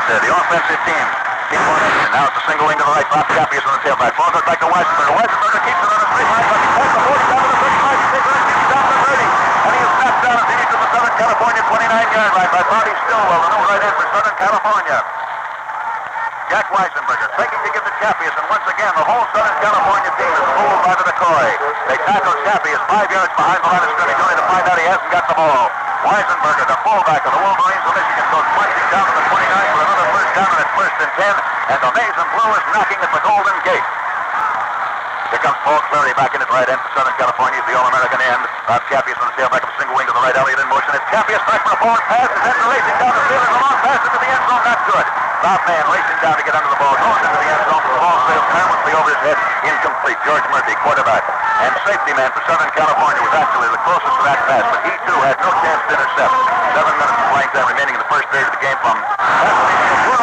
the offensive team. Keep on action. Now it's a single wing to the right. Bob Cappy is on the tailback. Ball goes back to Weisenberger. Weisenberger keeps it on the straight line, but he takes the 40 down to the 35. He takes it and keeps down to the 30. And he is snapped down as he needs to the Southern California 29-yard line by Bobby Stillwell, the new right end for Southern California. Jack Weisenberger taking to give to Chappius, and once again the whole Southern California team is fooled by the decoy. They tackle Chappius 5 yards behind the line of scrimmage, only to find out he hasn't got the ball. Weisenberger, the fullback of the Wolverines of Michigan, goes punching down to the 29 for another first down, and it's 1st and 10, and the maize and blue is knocking at the Golden Gate. Here comes Paul Clary back in his right end for Southern California. He's the All-American end. Bob Chappius on the tailback of a single wing to the right. Elliott in motion. It's Chappius back for a forward pass. His ends are racing down the field. There's a long pass into the end zone. Not good. Bob Mann racing down to get under the ball. Goes into the end zone. The ball sails harmlessly over his head. Incomplete. George Murphy, quarterback. And safety man for Southern California was actually the closest to that pass, but he too had no chance to intercept. 7 minutes of playing time remaining in the first period of the game from the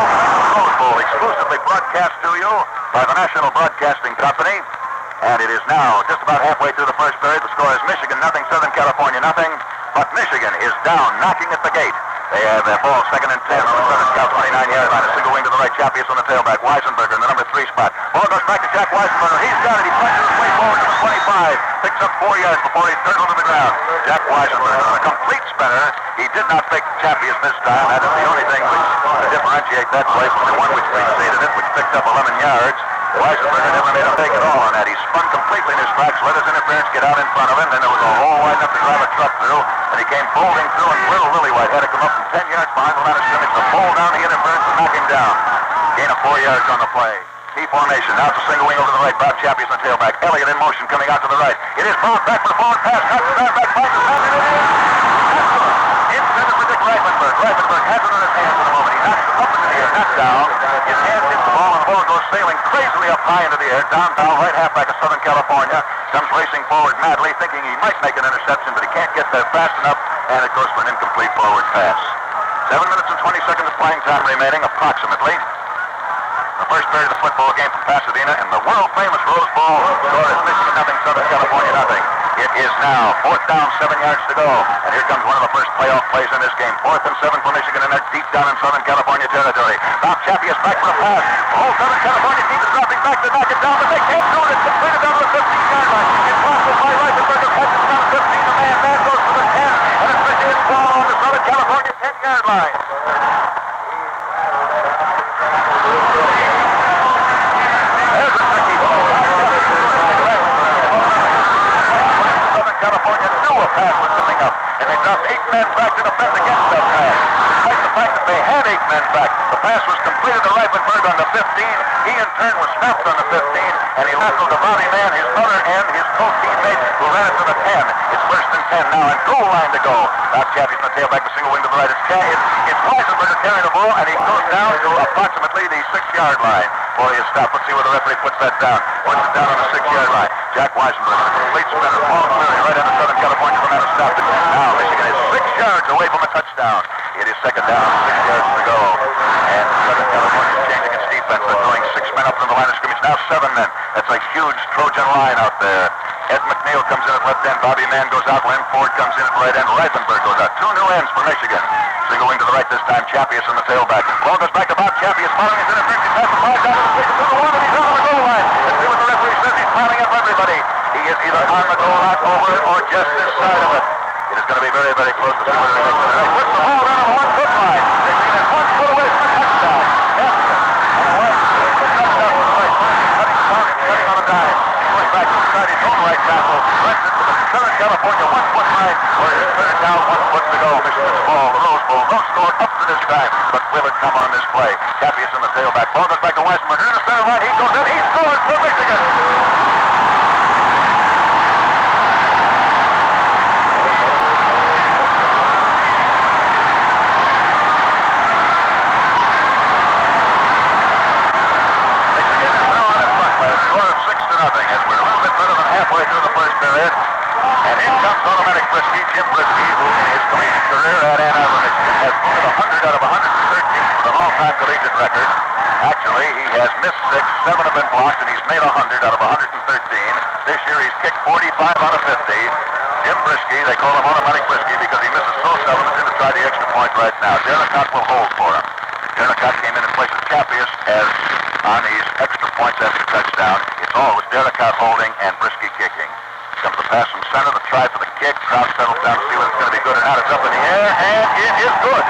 Rose Bowl, exclusively broadcast to you by the National Broadcasting Company. And it is now just about halfway through the first period. The score is Michigan nothing, Southern California nothing. But Michigan is down, knocking at the gate. They have their ball 2nd and 10 on the Southern Cal 29-yard line. A single wing to the right. Chappius on the tailback. Weisenberger in the number 3 spot. Ball goes back to Jack Weisenberger. He's got it. He punches his way forward to the 25. Picks up 4 yards before he's turned to the ground. Jack Weisenberger, a complete spinner. He did not fake Chappius this time. That is the only thing which to differentiate that play from the one which preceded it, which picked up 11 yards. Weisenberger never made a fake at all on that. He spun completely in his tracks, let his interference get out in front of him, then there was a hole wide enough to drive a truck through, and he came folding through, and little Lillywhite had to come up from 10 yards behind the line of scrimmage to pull down the interference and knock him down. Gain of 4 yards on the play. T formation. Now it's a single wing over to the right. Bob Chappius on the tailback. Elliott in motion coming out to the right. It is Bob back for the forward pass. Not the back, finds the pass, and it is. Intended for Dick Reifenberg. Reifenberg has it in his hands at the moment. He knocks it up into the air, not down. His hand hits the ball, and the ball goes sailing crazily up high into the air. Downtown, right halfback of Southern California comes racing forward madly, thinking he might make an interception, but he can't get there fast enough, and it goes for an incomplete forward pass. 7 minutes and 20 seconds of playing time remaining, approximately. The first period of the football game from Pasadena, and the world-famous Rose Bowl score is Michigan nothing, Southern California nothing. It is now 4th down, 7 yards to go, and here comes one of the first playoff plays in this game. 4th and 7 for Michigan, and they're deep down in Southern California territory. Bob Chappius back for a pass. The whole Southern California team is dropping back to knock it down, but they can't do it. It's completed down to the 15-yard line. It's processed by Reifenberger, catches down to 15. The man goes for the 10, and it's Michigan's ball on the Southern California 10-yard line. California knew a pass was coming up, and they dropped 8 men back to defend against that pass. Despite the fact that they had 8 men back, the pass was completed to Reifenberg on the 15. He in turn was snapped on the 15, and he tackled the Bobby Man, his other end, his co-teammate, who ran it to the 10. It's 1st and 10 now, and goal line to go. Bob Chappius on the tailback, the single wing to the right. It's Weisenberger carrying the ball, and he goes down to approximately the 6-yard line. Boy, he stopped. Let's see where the referee puts that down. Puts it down on the 6-yard line. Jack Weisenberger, complete spinner. Paul Clary right into Southern California from out of stop it. Now Michigan is 6 yards away from a touchdown. It is 2nd down, 6 yards to go. And Southern California is changing its defense. They're throwing 6 men up from the line of scrimmage. Now 7 men. That's a huge Trojan line out there. Ed McNeil comes in at left end. Bobby Mann goes out. Len Ford comes in at right end. Reifenberg goes out. 2 new ends for Michigan. Single wing to the right this time. Chappius on the tailback. Ball goes back to Bob Chappius. Following his interference. He passes the ball down to the 6 to the 1, and he's out on the goal line. Let's see what the referee says. He's smiling at everybody. He is either on the goal line, over it, or just this side of it. It is going to be very, very close to see whether they make it. He puts the ball down on the 1-foot line. Michigan is 1 foot away from a touchdown. Cutting on a dime. Going back inside his own right tackle. Runs into the Southern California 1-foot line, where it is 3rd down, 1 foot to go. Michigan's ball, the Rose Bowl. No score up to this time, but will it come on this play? Chappius in the tailback. Ball goes back to Weisenberger. In the center line, he goes in. He scores for Michigan. As we're a little bit better than halfway through the first period. And in comes automatic Brisky, Jim Brisky, who in his collegiate career at Ann Arbor, Michigan, has voted 100 out of 113 for an all-time collegiate record. Actually, he has missed 6, 7 have been blocked, and he's made 100 out of 113. This year he's kicked 45 out of 50. Jim Brisky, they call him automatic Brisky because he misses so seldom, is going to try the extra point right now. Darren Knott will hold for him. Derricott came in place of Chapius as on these extra points after touchdown. It's always Derricott holding and Brisky kicking. Comes the pass from center, the try for the kick. Crowd settles down to see whether it's going to be good or not. It's up in the air, and it is good.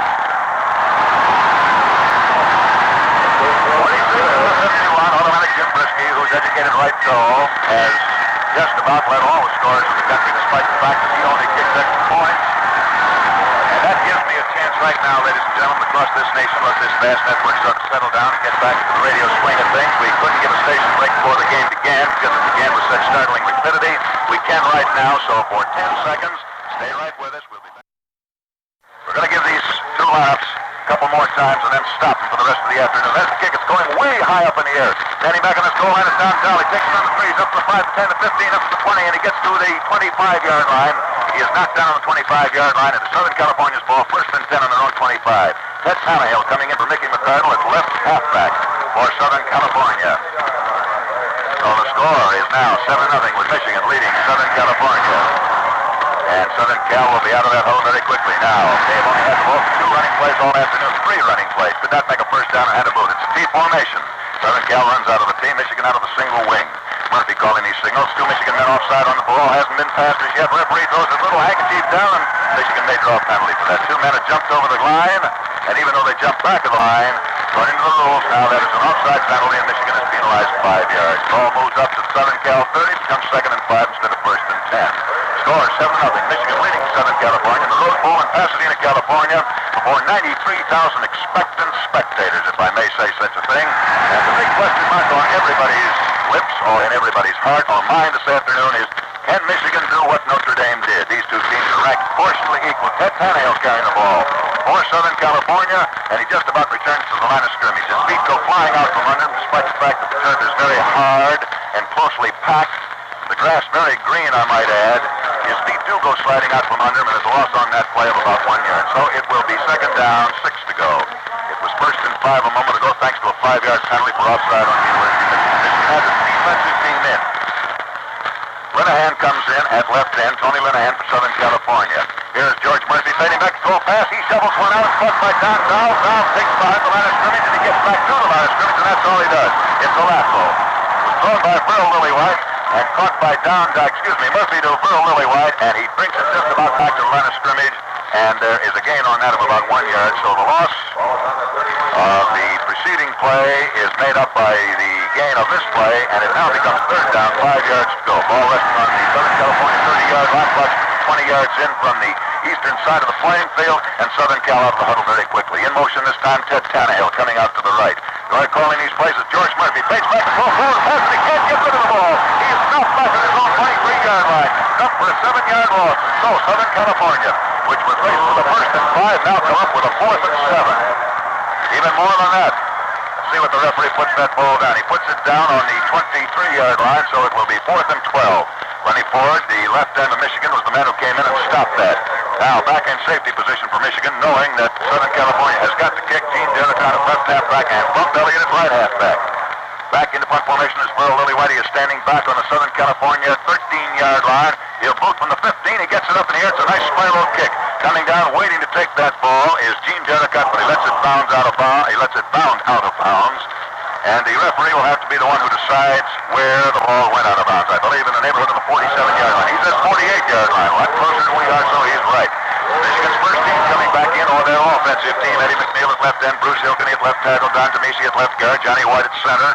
46-51, automatic Jim Brisky, who's educated right goal, has just about led all the scorers in the country, despite the fact that he only kicked extra points. And that gives me a chance right now, ladies and gentlemen, across this nation, let this vast network start to settle down and get back to the radio swing of things. We couldn't give a station break before the game began because it began with such startling rapidity. We can right now, so for 10 seconds, stay right with us. We'll be back. We're going to give these two laps a couple more times and then stop them for the rest of the afternoon. There's the kick. It's going way high up in the air. Standing back on his goal line is Don Towle. He takes it on the 3s, up to the 5, the 10, the 15, up to the 20, and he gets to the 25-yard line. He is knocked down on the 25-yard line. It's Southern California's ball, first and 10 on their own 25. Ted Tannehill coming in for Mickey McCardle at left halfback for Southern California. So the score is now 7-0 with Michigan leading Southern California. And Southern Cal will be out of that hole very quickly now. They've only had the ball for 2 running plays all afternoon, 3 running plays. Could not make a first down and had a boot. It's a T formation. Southern Cal runs out of the T, Michigan out of the single wing. Murphy calling these signals. 2 Michigan men offside on the ball. Hasn't been passed as yet. Referee throws his little handkerchief down, and Michigan may draw a penalty for that. 2 men have jumped over the line, and even though they jumped back of the line, according to the rules now, that is an offside penalty, and Michigan is penalized 5 yards. Ball moves up to Southern Cal 30, becomes 2nd and 5 instead of 1st and 10. Score 7-0. Michigan leading Southern California in the Rose Bowl in Pasadena, California, before 93,000 expectant spectators, if I may say such a thing. And the big question mark on everybody's lips, or in everybody's heart or mind this afternoon is, can Michigan do what Notre Dame did? These two teams are ranked proportionally equal. Ted Tannehill's carrying the ball for Southern California, and he just about returns to the line of scrimmage. His feet go flying out from under him, despite the fact that the turf is very hard and closely packed. The grass very green, I might add. His feet do go sliding out from under him, and there's a loss on that play of about 1 yard. So it will be 2nd down, 6 to go. It was 1st and 5 a moment ago, thanks to a 5-yard penalty for offside on the University of Michigan. Michigan has its defensive team in. Linehan comes in at left end. Tony Linehan for Southern California. Here's George Murphy fading back to throw pass. He shovels one out, caught by Don Towle. Towle takes behind the line of scrimmage, and he gets back to the line of scrimmage, and that's all he does. It's a lateral. It was thrown by Burl Lillywhite and caught by Murphy to Burl Lillywhite, and he brings it just about back to the line of scrimmage, and there is a gain on that of about 1 yard. So the loss of the preceding play is made up by the gain of this play, and it now becomes 3rd down, 5 yards to go. Ball resting on the Southern California 30-yard line, about 20 yards in from the eastern side of the playing field, and Southern Cal out of the huddle very quickly. In motion this time, Ted Tannehill coming out to the right. Guard calling these plays is George Murphy. Fades back to throw forward, pass, and he can't get rid of the ball. He is knocked back at his own 23-yard line. Up for a 7-yard loss. So Southern California, which was faced with a 1st and 5, now come up with a 4th and 7. Even more than that. See what the referee puts that ball down. He puts it down on the 23-yard line, so it will be 4th and 12. Lenny Ford, the left end of Michigan, was the man who came in and stopped that. Now back in safety position for Michigan, knowing that Southern California has got the kick. Gene Derricott at left halfback and Bump Elliott at right halfback. Back into punt formation is Burl Lillywhite. He is standing back on the Southern California 13-yard line. He'll boot from the 15. He gets it up in the air. It's a nice spiral kick. Coming down, waiting to take that ball is Gene Derricott, but he lets it bound out of bounds. And the referee will have to be the one who decides where the ball went out of bounds. I believe in the neighborhood of the 47-yard line. He says 48-yard line. A lot closer than we are, so he's right. Michigan's first team coming back in, or their offensive team. Eddie McNeil at left end, Bruce Hilkeny at left tackle, Don Demisi at left guard, Johnny White at center,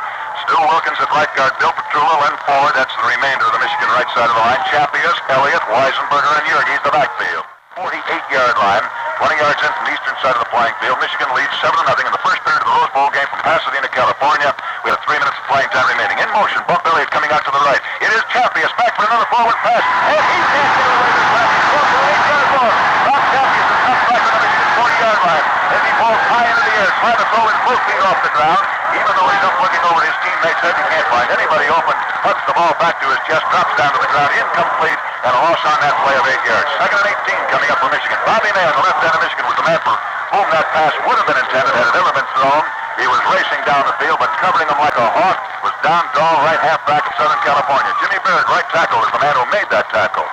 Stu Wilkins at right guard, Bill Petrula, Len Ford. That's the remainder of the Michigan right side of the line. Chapius, Elliott, Weisenberger, and Yergis the backfield. 48-yard line, 20 yards in from the eastern side of the playing field. Michigan leads 7-0 in the first period of the Rose Bowl game from Pasadena, California. We have 3 minutes of playing time remaining. In motion, Bump Elliott coming out to the right. It is Chapius back for another forward pass. And he can't get away this time. He's close to 8-yard loss. Bob Chapius is knocked back on the Michigan 40-yard line. As he falls high into the air, trying to throw his both feet off the ground. Even though he's up looking over his teammates' head, he can't find anybody open. Puts the ball back to his chest, drops down to the ground, incomplete, and a loss on that play of 8 yards. 2nd and 18 coming up for Michigan. Bobby May on the left end of Michigan was the man for whom that pass would have been intended had it ever been thrown. He was racing down the field, but covering him like a hawk was Don Dahl, right halfback of Southern California. Jimmy Baird, right tackle, is the man who made that tackle.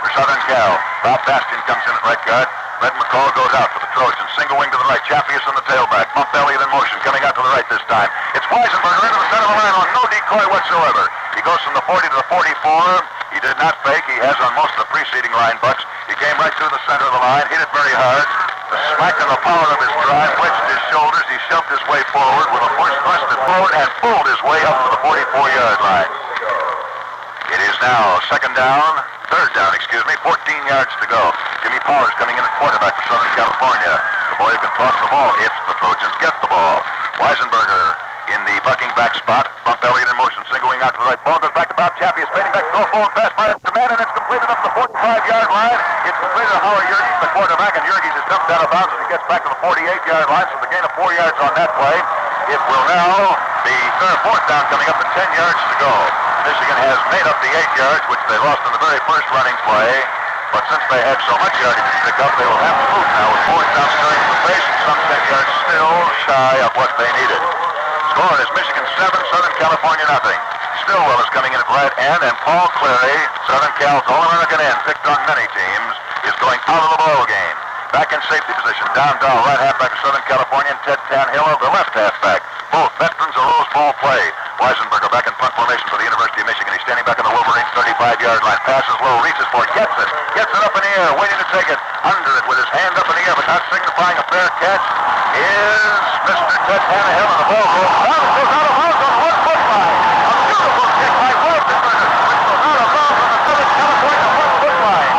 For Southern Cal, Bob Bastian comes in at right guard. Red McCall goes out for the Trojans. Single wing to the right. Chappius on the tailback. Bump Elliott in motion. Coming out to the right this time. It's Weisenberger into the center of the line on no decoy whatsoever. He goes from the 40 to the 44. He did not fake. He has on most of the preceding line butts. He came right through the center of the line. Hit it very hard. The smack and the power of his drive wedged his shoulders. He shoved his way forward with a push, thrusted forward, and pulled his way up to the 44-yard line. It is now third down, 14 yards to go. Jimmy Powers coming in at quarterback for Southern California. The boy who can toss the ball if the Trojans get the ball. Weisenberger in the bucking back spot. Bump Elliott in motion, singling out to the right. Ball goes back to Bob Chappius, fading back, throw forward pass by the man, and it's completed up to the 45-yard line. It's completed to Howard Yerges, the quarterback, and Yerges is dumped out of bounds as he gets back to the 48-yard line, so the gain of 4 yards on that play. It will now be fourth down coming up and 10 yards to go. Michigan has made up the 8 yards, which they lost in the very first running play. But since they had so much yardage to pick up, they will have to move now with 4th down staring in the face and some 10 yards still shy of what they needed. Score is Michigan 7, Southern California nothing. Stillwell is coming in at right end, and Paul Cleary, Southern Cal's All-American end, picked on many teams, is going out of the ball game. Back in safety position, Don Dahl, right halfback of Southern California, and Ted Tanhill, the left halfback. Both veterans of Rose Bowl play. Weisenberger back in punt formation for the University of Michigan. He's standing back on the Wolverines' 35-yard line. Passes low, reaches for it, gets it up in the air, waiting to take it. Under it with his hand up in the air, but not signifying a fair catch, is Mr. Ted Tanhill, and the ball rolls down and goes out of bounds on 1 foot line. A beautiful kick by Weisenberger, which goes out of bounds on the Southern California 1 foot line.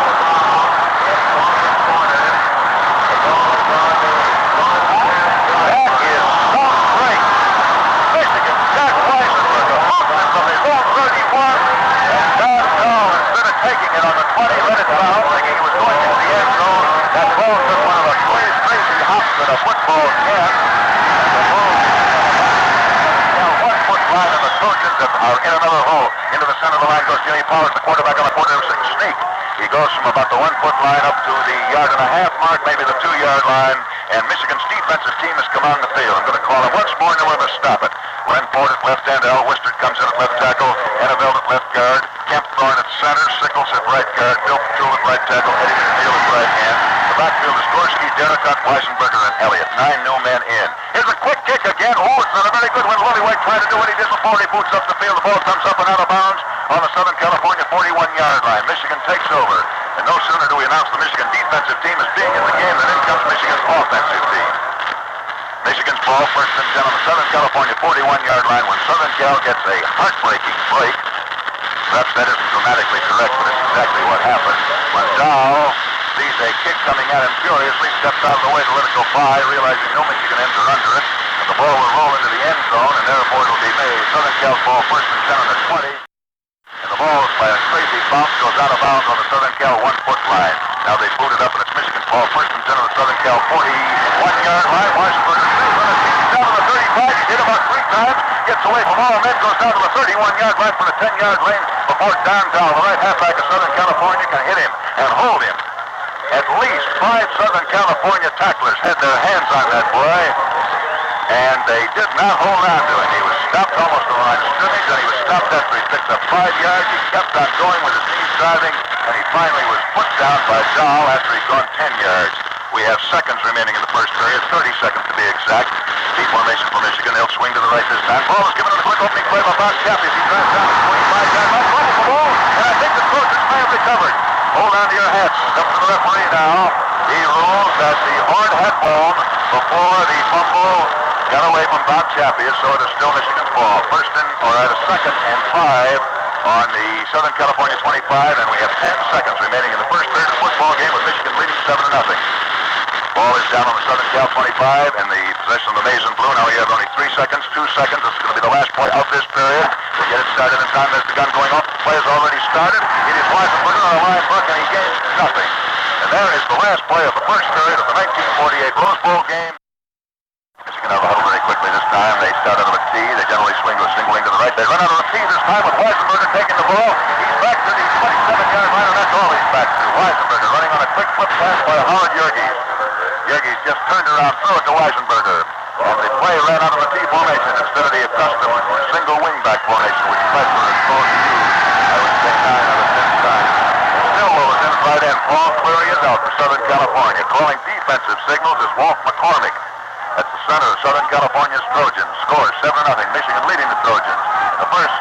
A football can. Now 1 foot line and the Trojans are in another hole. Into the center of the line goes Jimmy Powers, the quarterback on the quarter sneak. He goes from about the 1 foot line up to the 1.5 yard mark, maybe the 2 yard line. And Michigan's defensive team has come on the field. I'm going to call it once more and never stop it. Len Ford at left end, Al Wistert comes in at left tackle, Annaveld at left guard, Kemp Thorne at center, Sickles at right guard, Bill Patul at right tackle, Eddie McNeil at right hand. The backfield is Gorski, Derricott, Weisenberger, and Elliott. 9 new men in. Here's a quick kick again. Oh, it's not a very good one. Willie White tried to do what he did before. He boots up the field. The ball comes up and out of bounds on the Southern California 41-yard line. Michigan takes over. And no sooner do we announce the Michigan defensive team as being in the game than in comes Michigan's offensive team. Michigan's ball, 1st and 10 on the Southern California 41-yard line when Southern Cal gets a heartbreaking break. Perhaps that isn't grammatically correct, but it's exactly what happened. When Dow sees a kick coming at him furiously, steps out of the way to let it go by, realizing no Michigan ends are under it, and the ball will roll into the end zone, and therefore it will be made. Southern Cal's ball, 1st and 10 on the 20. And the ball, by a crazy bounce, goes out of bounds on the Southern Cal 1 foot line. Now they boot it up, and it's Michigan's ball, 1st and 10 on the Southern Cal 41-yard line. Weisenberger down to the 35. He did about 3 times. Gets away from all men, goes down to the 31-yard line for the 10-yard lane before Don Dahl, the right halfback of Southern California, can hit him and hold him. At least 5 Southern California tacklers had their hands on that boy, and they did not hold on to him. He was stopped almost on the line of scrimmage, and he was stopped after he picked up 5 yards. He kept on going with his knees driving, and he finally was put down by Dahl after he'd gone 10 yards. We have seconds remaining in the first period, 30 seconds to be exact. Deep formation for Michigan. They'll swing to the right this time. Ball is given to the quick opening play by Bob Chappius. He drives down the 25-yard line, fumbles the ball, and I think the Trojans may have recovered. Hold on to your hats. Up to the referee now. He rules that the horn had blown before the fumble got away from Bob Chappius, so it is still Michigan's ball. 2nd and 5 on the Southern California 25, and we have 10 seconds remaining in the first period of the football game with Michigan leading 7-0. Ball is down on the Southern Cal 25, and the possession of the maize and blue. Now we have only 3 seconds, 2 seconds. This is going to be the last play of this period. We get it started in time. There's the gun going off. The play has already started. It is Weisenberger on a line buck, and he gains nothing. And there is the last play of the first period of the 1948 Rose Bowl game. Michigan out of the huddle very quickly this time. They start out of a T. They generally swing to a single wing to the right. They run out of the T this time with Weisenberger taking the ball. He's back to the 27-yard line, and that's all he's back to. Weisenberger running on a quick flip pass by Howard Yerges. Yerges just turned around, threw it to Weisenberger. And the play ran out of the T formation instead of the accustomed single wingback formation, which Fletcher is supposed to use. I would say 9 out of 10 times. Stillwell is in at right end. Paul Cleary is out for Southern California. Calling offensive signals is Walt McCormick. That's the center of Southern California's Trojans. Scores 7-0. Michigan leading the Trojans. The first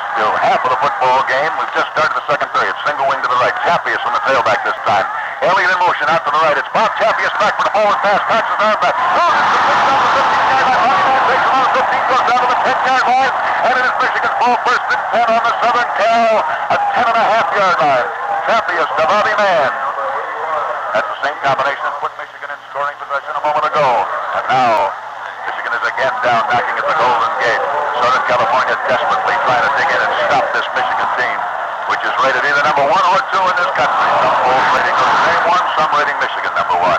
half of the football game, we've just started the second period. Single wing to the right. Chappius from the tailback this time. Elliott in motion out to the right. It's Bob Chappius back for the forward pass. Catches the back. Goes down the 15-yard line. Takes it on the 15. Goes down to the 10-yard line. And it is Michigan's ball first and 10 on the Southern Cal. A 10.5-yard line. Chappius to Bobby Mann. That's the same combination that put Michigan in scoring possession a moment ago. And now Michigan is again down, knocking at the Golden Gate. Southern California desperately trying to dig in and stop this Michigan team, which is rated either number 1 or 2 in this country. Some polls rating Notre Dame 1, some rating Michigan number 1.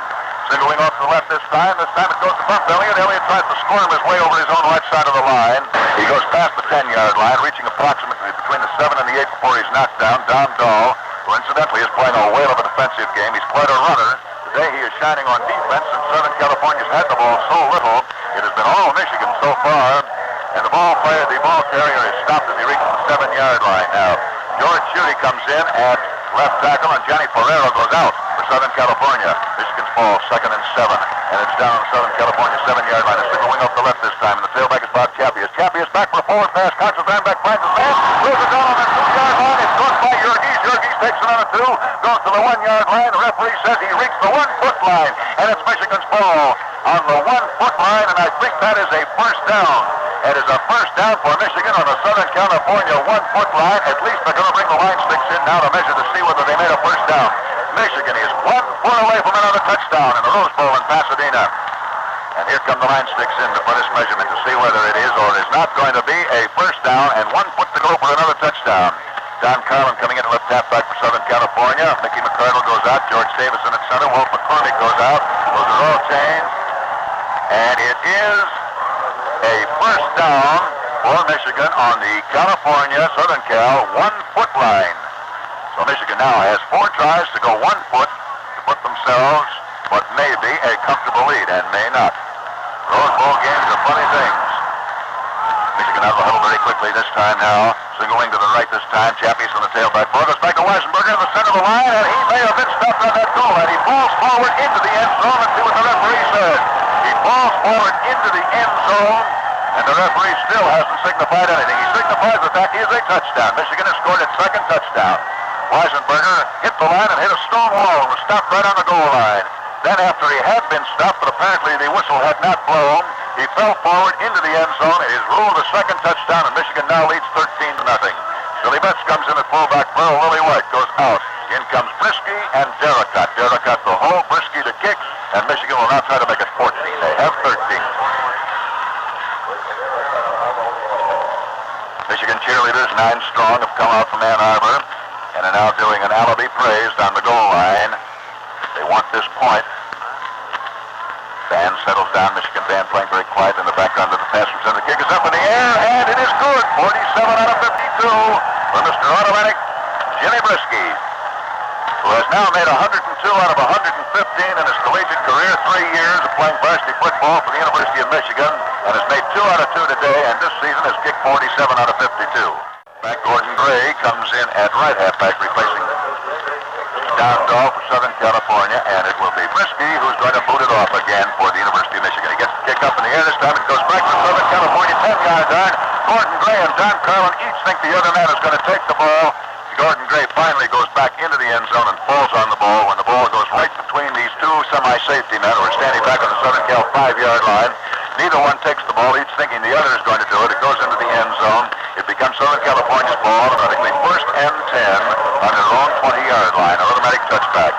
Singling off to the left this time. This time it goes to Bump Elliott. Elliott tries to squirm his way over his own right side of the line. He goes past the 10-yard line, reaching approximately between the 7 and the 8 before he's knocked down. Don Dahl, who incidentally is playing a whale of a defensive game. He's quite a runner. Today he is shining on defense, and Southern California's had the ball so little. It has been all Michigan so far. And the ball carrier is stopped as he reaches the 7-yard line. Now, George Schutte comes in at left tackle, and Johnny Ferrero goes out for Southern California. Michigan's ball, 2nd and 7. And it's down on the Southern California 7-yard line. A single wing off the left this time, and the tailback is Bob Chappius. Chappius back for a forward pass. Cox his back, finds his man. Throws it down on the 2-yard line. It's caught by Yergis. Yergis takes it on a 2. Goes to the 1-yard line. The referee says he reached the 1-foot line. And it's Michigan's ball on the 1-foot line, and I think that is a first down. It is a first down for Michigan on the Southern California 1-foot line. At least they're going to bring the line sticks in now to measure to see whether they made a first down. Michigan is 1 foot away from another touchdown in the Rose Bowl in Pasadena. And here come the line sticks in for this measurement to see whether it is or is not going to be a first down, and 1 foot to go for another touchdown. Don Carlin coming in at left halfback for Southern California. Mickey McCardle goes out. George Davison at center. Walt McCormick goes out. Those are all changed. And it is a first down for Michigan on the California Southern Cal 1-foot line. So Michigan now has 4 tries to go 1 foot to put themselves what may be a comfortable lead, and may not. Rose Bowl games are funny things. Michigan out of the huddle very quickly this time now. Single wing to the right this time. Chappies on the tailback. Ball goes back to Weisenberger in the center of the line, and he may have been stopped on that goal line. He falls forward into the end zone. Let's see what the referee said. He falls forward into the end zone, and the referee still hasn't signified anything. He signifies that that is a touchdown. Michigan has scored its 2nd touchdown. Weisenberger hit the line and hit a stone wall and was stopped right on the goal line. Then after he had been stopped, but apparently the whistle had not blown, he fell forward into the end zone. It is ruled a 2nd touchdown, and Michigan now leads 13-0. Billy Betts comes in at fullback. Burl Willie White goes out. In comes Brisky and Derricott. Derricott to hold, Brisky to kick, and Michigan will now try to make it 14. They have 13. Michigan cheerleaders, 9 strong, have come out from Ann Arbor and are now doing an alibi praise on the goal line. They want this point. Band settles down. Michigan band playing very quiet in the background of the pass from center. Kick is up in the air, and it is good. 47 out of 52 for Mr. Automatic Jimmy Brisky, who has now made 102 out of 115 in his collegiate career, 3 years of playing varsity football for the University of Michigan, and has made 2 out of 2 today, and this season has kicked 47 out of 52. Back Gordon Gray comes in at right halfback, replacing Don Dahl for Southern California, and it will be Brisky who's going to boot it off again for the University of Michigan. He gets the kick up in the air this time. It goes back to Southern California 10-yard line. Gordon Gray and Don Carlin each think the other man is going to take the ball. Gordon Gray finally goes back into the end zone and falls on the ball when the ball goes right between these 2 semi-safety men who are standing back on the Southern Cal 5-yard line. Neither one takes the ball, each thinking the other is going to do it. It goes into the end zone. It becomes Southern California's ball, automatically 1st and 10 on their own 20-yard line. An automatic touchback.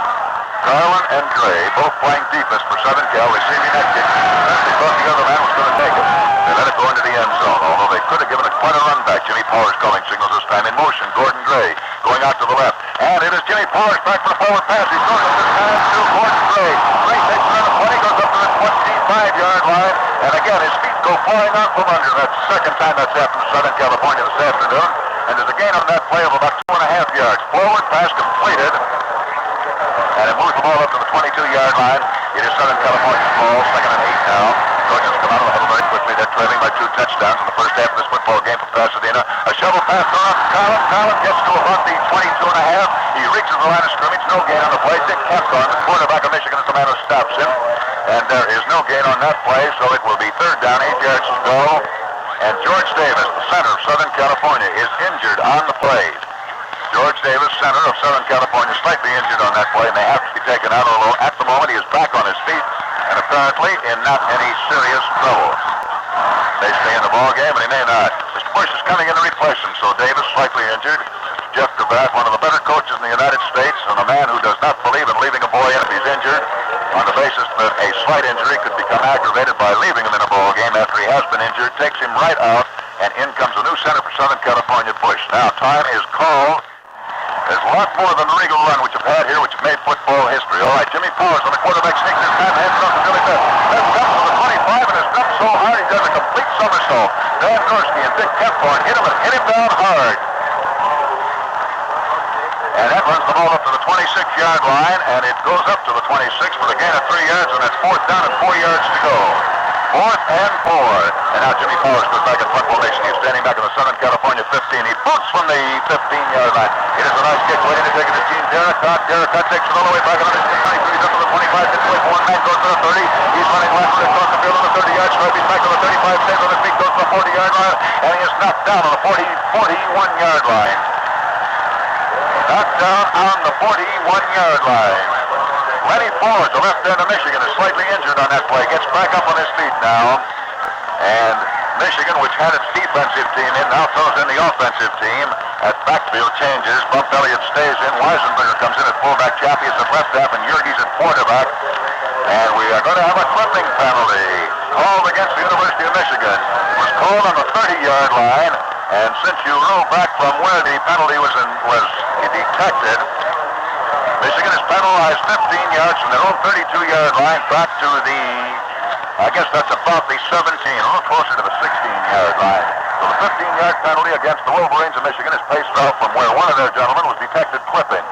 Carlin and Gray both playing defense for Southern Cal, receiving that kick. They thought the other man was going to take it. They let it go into the end zone, although they could have given it quite a run back. Jimmy Powers calling signals this time in motion. Gordon Gray going out to the left. And it is Jimmy Powers back for the forward pass. He throws it this time to Gordon Gray. Gray takes it on the 20, goes up to the 25-yard line. And again, his feet go flying out from under. That's the 2nd time that's happened to Southern California this afternoon. And there's a gain on that play of about 2.5 yards. Forward pass completed. And it moves the ball up to the 22-yard line. It is Southern California's ball, 2nd and 8 now. Trojans come out of the huddle very quickly. They're trailing by 2 touchdowns in the first half of this football game for Pasadena. A shovel pass thrown up to Collins. Collins gets to about the 22.5. He reaches the line of scrimmage. No gain on the play. Dick Kempthorne, the quarterback of Michigan, is the man who stops him. And there is no gain on that play, so it will be 3rd down, 8 yards to go. And George Davis, the center of Southern California, is injured on the play. George Davis, center of Southern California, slightly injured on that play, and they have to be taken out, although at the moment he is back on his feet and apparently in not any serious trouble. May stay in the ball game, and he may not. Mr. Bush is coming in to replace him, so Davis slightly injured. Jeff Gravatt, one of the better coaches in the United States, and a man who does not believe in leaving a boy in if he's injured, on the basis that a slight injury could become aggravated by leaving him in a ball game after he has been injured, takes him right out, and in comes a new center for Southern California, Bush. Now, time is called. There's a lot more than the Regal run which you've had here, which have made football history. All right, Jimmy Powers on the quarterback sneak this time, hands it off to Billy Beth. Beth jumps to the 25 and is jumped so hard he does a complete somersault. Dan Gorski and Dick Kempthorne hit him down hard. And that runs the ball up to the 26-yard line, and it goes up to the 26 for the gain of 3 yards, and that's 4th down and 4 yards to go. 4th and 4. And now Jimmy Powers goes back in front formation. He's standing back in the Southern California 15. He boots from the 15-yard line. It is a nice kick waiting to take it to Gene Derricott. Derricott takes it all the way back on the 23. He's up to the 25. Gets away from one man, goes to the 30. He's running laterally across the field on the 30-yard stripe. He's back to the 35. Stays on his feet, goes to the 40-yard line, and he is knocked down on the 41-yard line. Knocked down on the 41-yard line. Lenny Ford, the left end of Michigan, is slightly injured on that play. Gets back up on his feet now. And Michigan, which had its defensive team in, now throws in the offensive team. At backfield changes. Bump Elliott stays in. Weisenberger comes in at fullback. Chappie is at left half, and Yergis at quarterback. And we are going to have a clipping penalty called against the University of Michigan. It was called on the 30-yard line. And since you roll back from where the penalty was detected, Michigan is penalized 15 yards from their own 32-yard line back to the, I guess that's about the 17, a little closer to the 16-yard line. So the 15-yard penalty against the Wolverines of Michigan is paced out from where one of their gentlemen was detected clipping.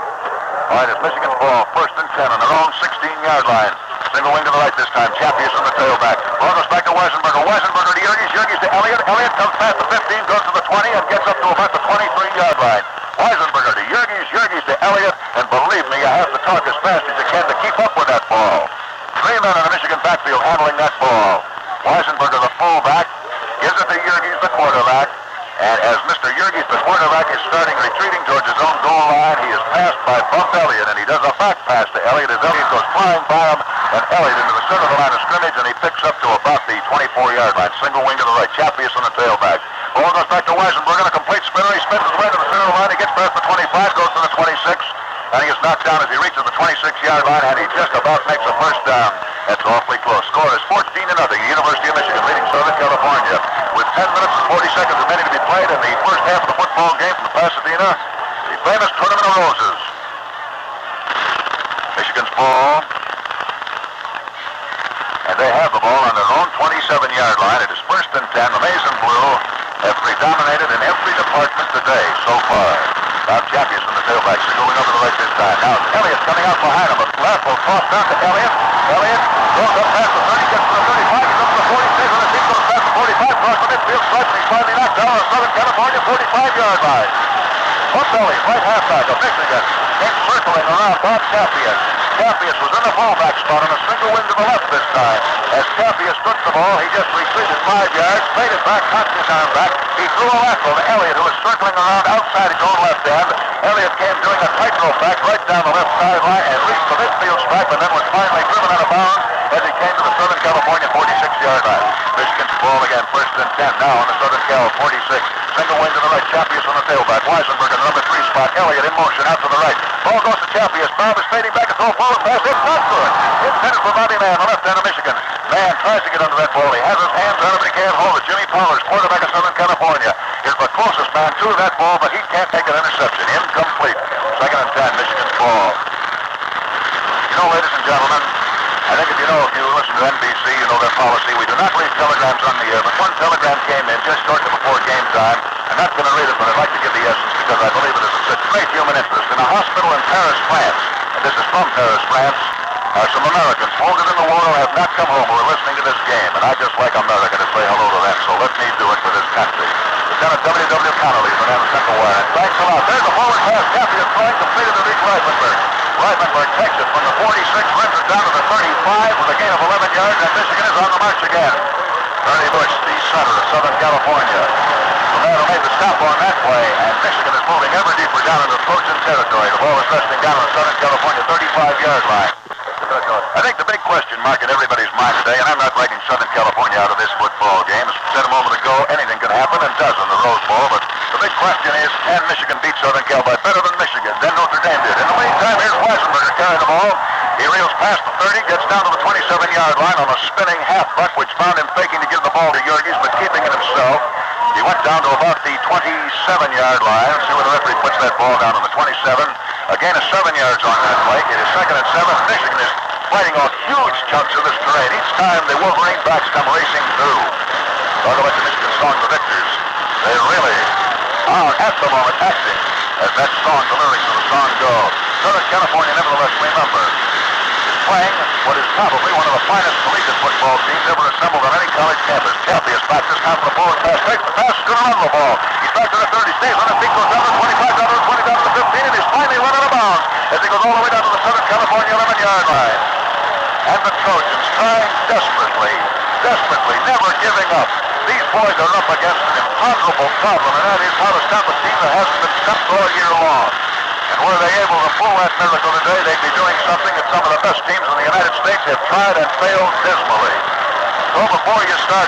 All right, it's Michigan's ball, 1st and 10 on their own 16-yard line. Single wing to the right this time. Chappie is from the tailback. Ball goes back to Weisenberger. Weisenberger to Yergis. Yergis to Elliott. Elliott comes past the 15, goes to the 20, and gets up to about the 23-yard line. Weisenberger to Yergis. Yergis to Elliott. And believe me, you have to talk as fast as you can to keep up with that ball. 3 men in the Michigan backfield handling that ball. Weisenberger, the fullback, gives it to Yergis, the quarterback. And as Mr. Yergis, the quarterback, is retreating towards his own goal line, he is passed by Bump Elliott, and he does a back pass to Elliott as Elliott goes flying by him, and Elliott into the center of the line of scrimmage, and he picks up to about the 24-yard line. Single wing to the right. Chappie is on the tailback. Ball goes back to Weisenberger, a complete spinner. He spins his way to the center of the line. He gets past the 25, goes to the 26, and he is knocked down as he reaches the 26-yard line, and he just about makes a 1st down. That's awfully close. Score is 14-0. University of Michigan leading Southern California with 10 minutes and 40 seconds remaining to be played in the first half of the football game from Pasadena, the famous Tournament of Roses. Michigan's ball. And they have the ball on their own 27-yard line. It is 1st and 10. The Maize and Blue have predominated in every department today so far. Bob Chappie is from the tailback, going over the right this time. Now Elliott coming out behind him. A lateral toss down to Elliott. Elliott goes up past the 30, gets to the 35, gets up to the 46, and the team goes past the 45, across the midfield stripe, and he's finally knocked down on the Southern California 45-yard line. Bump Elliott, right halfback of Michigan, came circling around Bob Cappius. Cappius was in the fullback spot on a single wing to the left this time. As Cappius took the ball, he just retreated 5 yards, played it back, knocked his arm back. He threw a lateral to Elliott, who was circling around outside his own left end. Elliott came doing a tightrope back right down the left sideline and reached the midfield stripe, and then was finally driven out of bounds as he came to the Southern California 46-yard line. Michigan's ball again, 1st and 10 now on the Southern Cal 46. Single wing to the right, Chappius on the tailback. Weisenberger, number 3 spot. Elliott in motion out to the right. Ball goes to Chappius. Bob is fading back and throw forward pass. It's not good. Intended for Bobby Mann, the left end of Michigan. Mann tries to get under that ball. He has his hands on it, but he can't hold it. Jimmy Powers, quarterback of Southern California, is the closest man to that ball, but he can't take an interception. Incomplete. 2nd and 10, Michigan's ball. You know, ladies and gentlemen, I think if you listen to NBC, you know their policy. We do not leave telegrams on the air, but one telegram came in just shortly before game time. I'm not going to read it, but I'd like to give the essence because I believe it is of such great human interest. In a hospital in Paris, France, and this is from Paris, France, are some Americans wounded in the war who have not come home who are listening to this game, and I'd just like America to say hello to them. so let me do it for this country. Lieutenant W.W. Connolly is the man who sent the wire. Thanks a lot. There's a forward pass. Cappy is throwing, completed to reach Reifenberg. Reifenberg takes it from the 46, runs it down to the 35 with a gain of 11 yards, and Michigan is on the march again. Ernie Bush, the center of Southern California. The man who made the stop on that play, and Michigan is moving ever deeper down into Trojan territory. The ball is resting down on the Southern California 35-yard line. I think the big question mark in everybody's mind today, and I'm not writing Southern California out of this football game. As I said a moment ago, anything can happen and does in the Rose Bowl, but the big question is, can Michigan beat Southern Cal by better than Michigan, than Notre Dame did? In the meantime, here's Weisenberger carrying the ball. He reels past the 30, gets down to the 27-yard line on a spinning half-butt, which found him faking to give the ball to Jurgis, but keeping it himself. He went down to about the 27-yard line. See where the referee puts that ball down on the 27. A gain of 7 yards on that play. It is 2nd and 7. Michigan is fighting off huge chunks of this terrain. Each time the Wolverine backs come racing through. Talk about the Michigan song, The Victors. They really are at the moment acting as that song, the lyrics of the song go. Southern California, nevertheless, remember, is playing what is probably one of the finest collegiate football teams ever assembled on any college campus. Cappy is back this time for the forward pass. Takes the pass, going to run the ball. He's back to the 30, stays on his feet, goes down to the 25, down to the 20, down to the 15, and he's finally run out of bounds as he goes all the way down to the Southern California 11-yard line. And the Trojans trying desperately, never giving up. These boys are up against an imponderable problem, and that is how to stop a team that hasn't been stopped all year long. And were they able to pull that miracle today, they'd be doing something that some of the best teams in the United States have tried and failed dismally. So before you start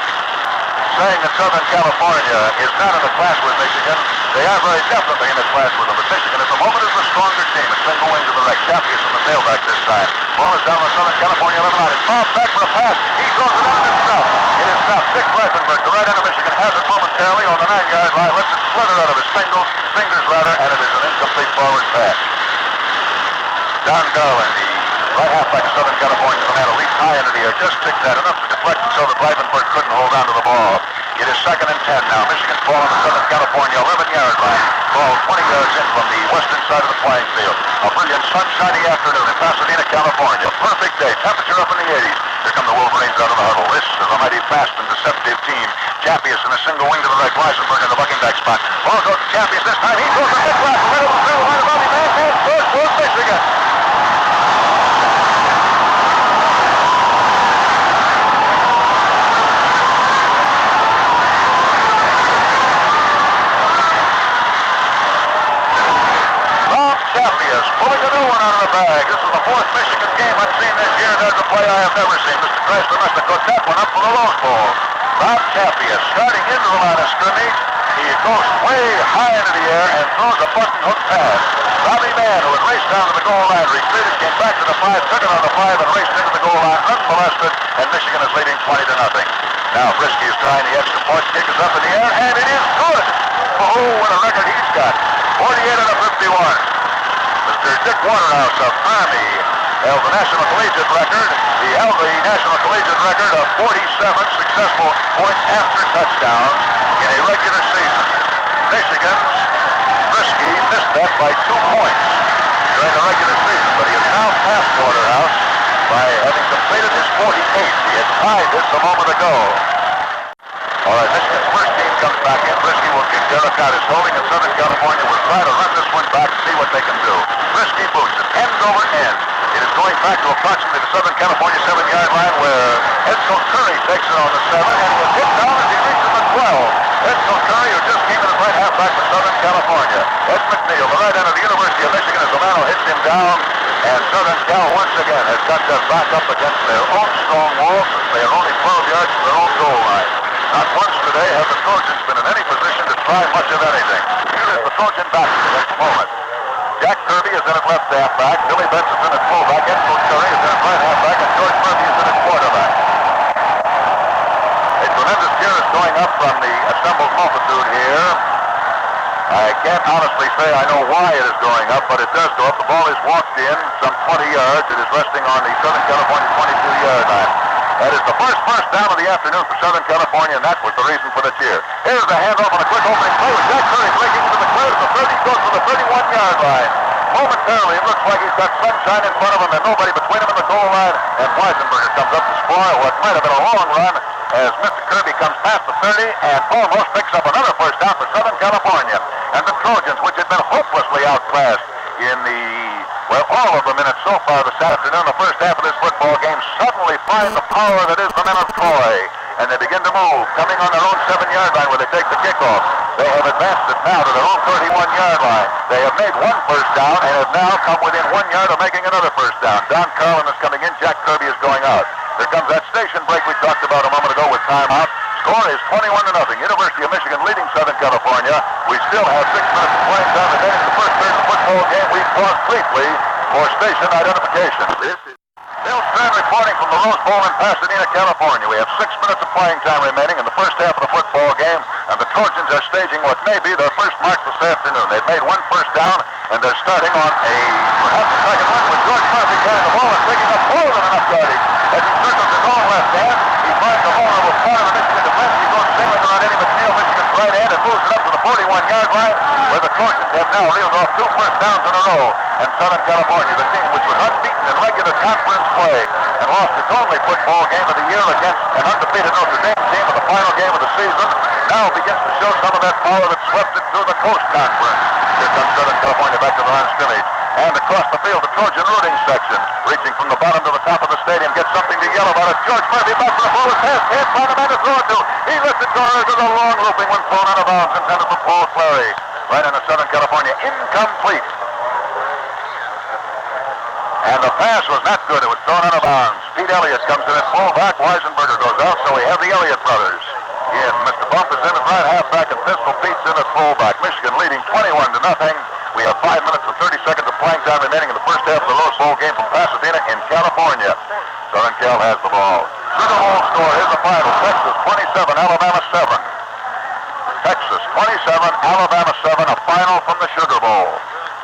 saying that Southern California is not in a class with Michigan, they are very definitely in a class with them. But Michigan at the moment is the stronger team. It's single wing to the right. Cappy is from the tailback this time. Ball is down on Southern California 11 line. It's bounced back for a pass. He throws it out and it's stopped. It is stopped. Dick Reifenberg, the right end of Michigan, has it momentarily on the 9-yard line. Lets it slither out of his fingers, and it is an incomplete forward pass. Don Garland, the right halfback of Southern California, the man who leaped high into the air, just ticked that enough to deflect so that Reifenberg couldn't hold on to the ball. It is 2nd and 10 now. Michigan's ball on the Southern California 11-yard line. Ball 20 yards in from the western side of the playing field. A brilliant sunshiny afternoon in Pasadena, California. Perfect day. Temperature up in the 80s. Here come the Wolverines out of the huddle. This is a mighty fast and deceptive team. Champions in a single wing to the right. Weisenberg in the bucking back spot. Ball goes to Champions this time. He throws a big blast right over the field line of Bobby Man. And scores for Michigan. Pulling a new one out of the bag. This is the 4th Michigan game I've seen this year. There's a play I have never seen. Mr. Chrysler must have cooked that one up for the Rose Bowl. Bob Champion starting into the line of scrimmage. He goes way high into the air and throws a button hook pass. Bobby Mann, who had raced down to the goal line, retreated, came back to the 5, took it on the 5, and raced into the goal line unmolested, and Michigan is leading 20-0. Now Frisky is trying the extra point. Kick is up in the air, and it is good. Oh, what a record he's got. 48-51. Mr. Dick Waterhouse of Army held the National Collegiate record. He held the National Collegiate record of 47 successful points after touchdowns in a regular season. Michigan's Frisky missed that by 2 points during the regular season, but he has now passed Waterhouse by having completed his 48th. He had tied this a moment ago. All right, Michigan's first team comes back in. Frisky will kick. Derek Ott is holding, and Southern California will try to run this one back and see what they can do. Frisky boots it end over end. It is going back to approximately the Southern California 7-yard line where Edsel Curry takes it on the 7 and will hit down as he reaches the 12. Edsel Curry, who just came in at right halfback for Southern California. Ed McNeil, the right end of the University of Michigan, is the man who hits him down. And Southern Cal once again has got their back up against their own stone wall since they are only 12 yards from their own goal line. Not once today have the Trojans been in any position to try much of anything. Here is the Trojan back at this moment. Jack Kirby is in at left halfback. Billy Benson's in at fullback. Edsel Curry is in at right halfback. And George Murphy is in at quarterback. A tremendous cheer is going up from the assembled multitude here. I can't honestly say I know why it is going up, but it does go up. The ball is walked in some 20 yards. It is resting on the Southern California 22-yard line. That is the first down of the afternoon for Southern California, and that was the reason for the cheer. Here's the handoff on a quick opening play with Jack Curry breaking into the clear at the 30, goes to the 31-yard line. Momentarily, it looks like he's got sunshine in front of him and nobody between him and the goal line, and Weisenberger comes up to score what might have been a long run. as Mr. Kirby comes past the 30 and almost picks up another first down for Southern California. And the Trojans, which had been hopelessly outclassed in all of the minutes so far this afternoon, the first half of this football game, suddenly find the power that is the men of Troy. And they begin to move, coming on their own 7-yard line where they take the kickoff. They have advanced it now to their own 31-yard line. They have made one first down and have now come within 1 yard of making another first down. Don Carlin is coming in. Jack Kirby is going out. Here comes that station break we talked about a moment ago with timeout. Score is 21-0. University of Michigan leading Southern California. We still have 6 minutes of playing time remaining in the first third of the football game. We pause briefly for station identification. This is Bill Stern reporting from the Rose Bowl in Pasadena, California. We have 6 minutes of playing time remaining in the first half of the football game, and the Trojans are staging what may be their first mark this afternoon. They've made one first down, and they're starting on perhaps a second one with George Murphy carrying the ball and taking up more than enough yardage. As he circles his own left hand, he finds the vulnerable part of the Michigan defense. He goes sailing around Eddie McNeil, Michigan's right hand, and moves it up to the 41-yard line, where the Trojans have now reeled off 2 first downs in a row. And Southern California, the team which was unbeaten in regular conference play and lost its only football game of the year against an undefeated Notre Dame team in the final game of the season, now begins to show some of that power that swept it through the Coast Conference. Here comes Southern California back to the line of scrimmage. And across the field, the Trojan rooting section, reaching from the bottom to the top of the stadium, gets something to yell about it. George Murphy back to the ball with pass. Can't find a man to throw it to. He lifts it to the long looping when thrown out of bounds, intended for Paul Clary. Right into Southern California. Incomplete. And the pass was not good. It was thrown out of bounds. Pete Elliott comes in at fullback. Weisenberger goes out, so we have the Elliott brothers. Yes, Mr. Bump is in at right halfback, and Pistol Pete's in at fullback. Michigan leading 21-0. We have 5 minutes and 30 seconds of playing time remaining in the first half of the Rose Bowl game from Pasadena in California. Southern Cal has the ball. Sugar Bowl score. Here's the final. Texas 27, Alabama 7. Texas 27, Alabama 7. A final from the Sugar Bowl.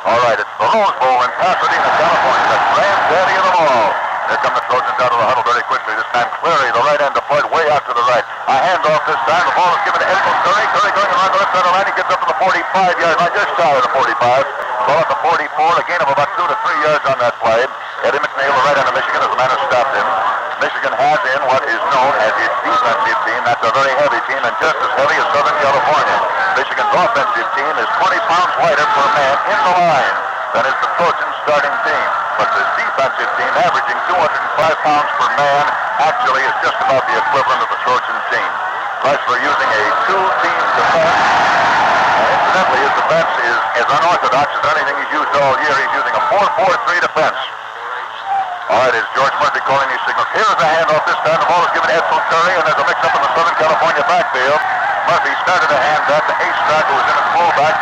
All right, it's the Rose Bowl in Pasadena, California. The granddaddy of them all. Here come the Trojans out of the huddle very quickly. This time Clary, the right end deployed way out to the right. A handoff this time. The ball is given to Edmund Curry. Curry going around the left side of the line. He gets up to the 45-yard line, just shy of the 45. Ball at the 44. A gain of about 2 to 3 yards on that play. Eddie McNeil, the right end of Michigan, is the man who stopped him. Michigan has in what is known as its defensive team. That's a very heavy team, and just as heavy as Southern California. Michigan's offensive team is 20 pounds lighter per man in the line than is the Trojans' starting team. But the defensive team, averaging 205 pounds per man, actually is just about the equivalent of the Trojan team. Chrysler using a 2-team defense. And incidentally, his defense is as unorthodox as anything he's used all year. He's using a 4-4-3 defense. All right, it's George Murphy calling these signals. Here's a handoff this time. The ball is given to Edsel Curry, and there's a mix-up in the Southern California backfield. Murphy started to hand that to Astrack, who was in at fullback.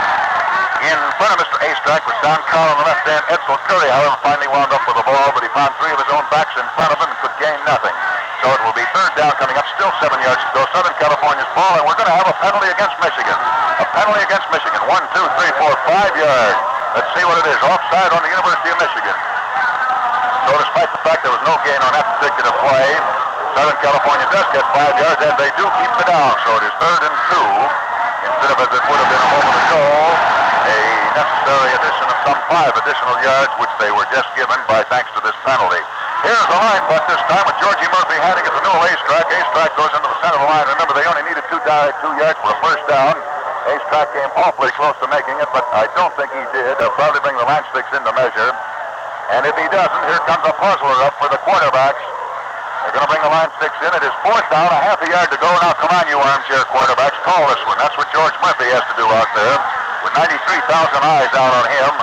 In front of Mr. Astrack was Don Carl on the left hand. Edsel Curry, however, finally wound up with the ball, but he found 3 of his own backs in front of him and could gain nothing. So it will be third down coming up, still 7 yards to go. Southern California's ball, and we're going to have a penalty against Michigan. A penalty against Michigan. 1, 2, 3, 4, 5 yards. Let's see what it is. Offside on the University of Michigan. So despite the fact there was no gain on that particular play, Southern California does get 5 yards, and they do keep it down. So it is 3rd and 2, instead of as it would have been a moment ago, a necessary addition of some 5 additional yards, which they were just given by thanks to this penalty. Here's the line butt this time with Georgie Murphy handing it to Newell Astrack. Astrack goes into the center of the line. Remember, they only needed 2 yards for a first down. Astrack came awfully close to making it, but I don't think he did. They'll probably bring the line sticks into measure. And if he doesn't, here comes a puzzler up for the quarterbacks. They're going to bring the line sticks in. It is 4th down, a half a yard to go. Now, come on, you armchair quarterbacks. Call this one. That's what George Murphy has to do out there with 93,000 eyes out on him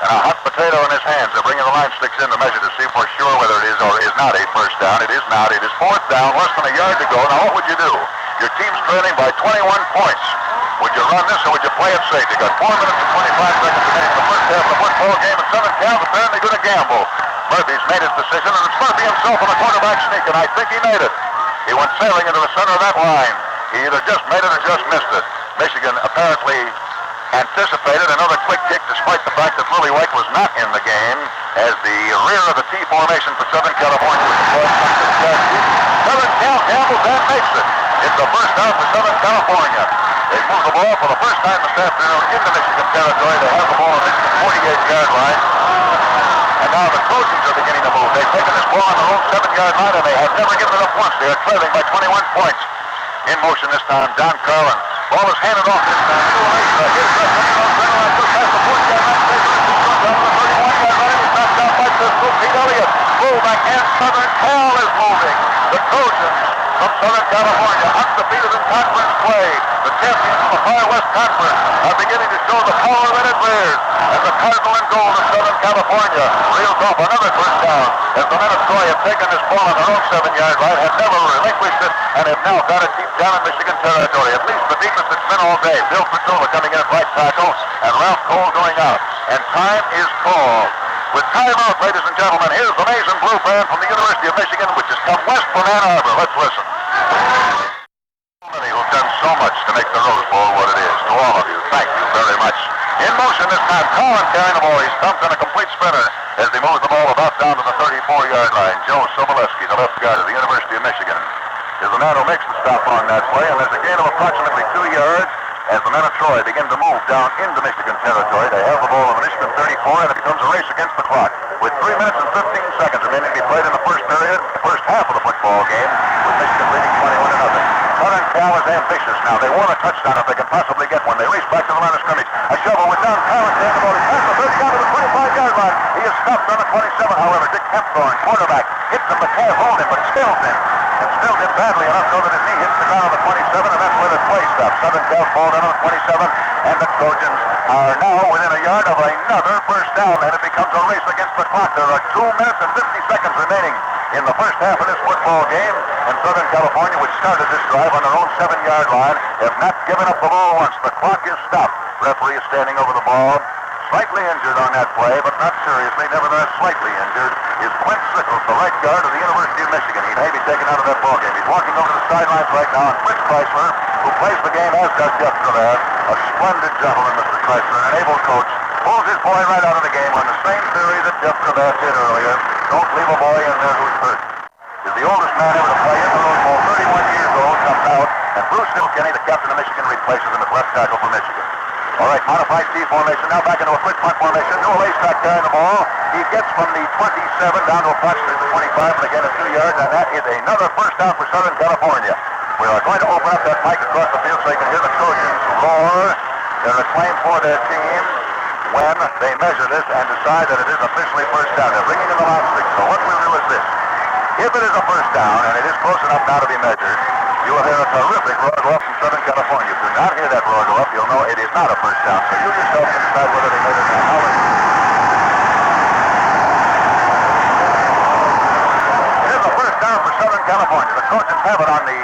and a hot potato in his hands. They're bringing the line sticks in to measure to see for sure whether it is or is not a first down. It is not. It is 4th down, less than a yard to go. Now, what would you do? Your team's trailing by 21 points. Would you run this or would you play it safe? You got 4 minutes and 25 seconds remaining in the first half of the football game, and Southern Cal apparently going to gamble. Murphy's made his decision, and it's Murphy himself on the quarterback sneak, and I think he made it. He went sailing into the center of that line. He either just made it or just missed it. Michigan apparently anticipated another quick kick, despite the fact that Willie White was not in the game, as the rear of the T formation for Southern California was deployed. Southern Cal gambles and makes it. It's the first down for Southern California. They move the ball for the first time this afternoon into Michigan territory. They have the ball on the 48-yard line. And now the Trojans are beginning to move. They've taken this ball on their own 7-yard line, and they have never given it up once. They are trailing by 21 points. In motion this time, John Carlin. Ball is handed off this time. Here's the line, just past the 40-yard line. Down to the 31-yard line. He's knocked out by Pete Elliott. Fullback and Southern Cal is moving. The Trojans from Southern California, undefeated in conference play. The champions of the Far West Conference are beginning to show the power that it wears. And the Cardinal and Gold of Southern California reels off another first down as the men of Troy have taken this ball on their own 7-yard line, have never relinquished it, and have now got it deep down in Michigan territory. At least the defense that's been all day. Bill Petrola coming in at right tackle, and Ralph Cole going out. And time is called. With time out, ladies and gentlemen, here's the Maize and Blue Band from the University of Michigan, which has come west from Ann Arbor. Let's listen. Who've done so much to make the Rose Bowl what it is. To all of you, thank you very much. In motion this time, Collin carrying the ball. He's stumped on a complete sprinter as he moves the ball about down to the 34-yard line. Joe Sobolewski, the left guard of the University of Michigan, is the man who makes the stop on that play, and there's a gain of approximately 2 yards as the men of Troy begin to move down into Michigan territory. They have the ball on the Michigan 34, and it becomes a race against the clock. With 3 minutes and 15 seconds remaining to be played in the first period, the first half of the football game, with Michigan leading 21-0. Southern Cal is ambitious now. They want a touchdown if they can possibly get one. They race back to the line of scrimmage. A shovel with John Collins in the ball. He's past the 30 down to the 25-yard line. He is stopped on the 27, however. Dick Kempthorne, quarterback, hits him, but can't hold him, but spills him. And spills him badly enough so that his knee hits the ground on the 27, and that's where the play stops. Southern Cal fall down on the 27, and the Trojans are now within a yard of another first down, and it becomes a race against the clock. There are 2 minutes and 50 seconds remaining in the first half of this football game, and Southern California, which started this drive on their own 7-yard line, have not given up the ball once. The clock is stopped. Referee is standing over the ball. Slightly injured on that play, but not seriously. Nevertheless, slightly injured is Quint Sickles, the right guard of the University of Michigan. He may be taken out of that ball game. He's walking over to the sidelines right now, and Fritz Chrysler, who plays the game, as does Jeff Cravath, a splendid gentleman, Mr. Chrysler, an able coach, pulls his boy right out of the game on the same theory that Jeff Cravath did earlier. Don't leave a boy in there who's hurt. Is the oldest man ever to play in the Rose Bowl, 31 years old, comes out, and Bruce Kilkenny, the captain of Michigan, replaces him as left tackle for Michigan. All right, modified C formation, now back into a quick punt formation. Newell Aceback carrying the ball. He gets from the 27 down to approximately the 25, and again at 2 yards, and that is another first down for Southern California. We are going to open up that mic across the field so you can hear the Trojans roar their acclaim for their team when they measure this and decide that it is officially first down. They're bringing in the last stick, so what we'll do is this. If it is a first down, and it is close enough now to be measured, you will hear a terrific roar go up from Southern California. If you do not hear that roar go up, you'll know it is not a first down. So you yourself can decide whether they made it or not. It is a first down for Southern California. The Trojans have it on the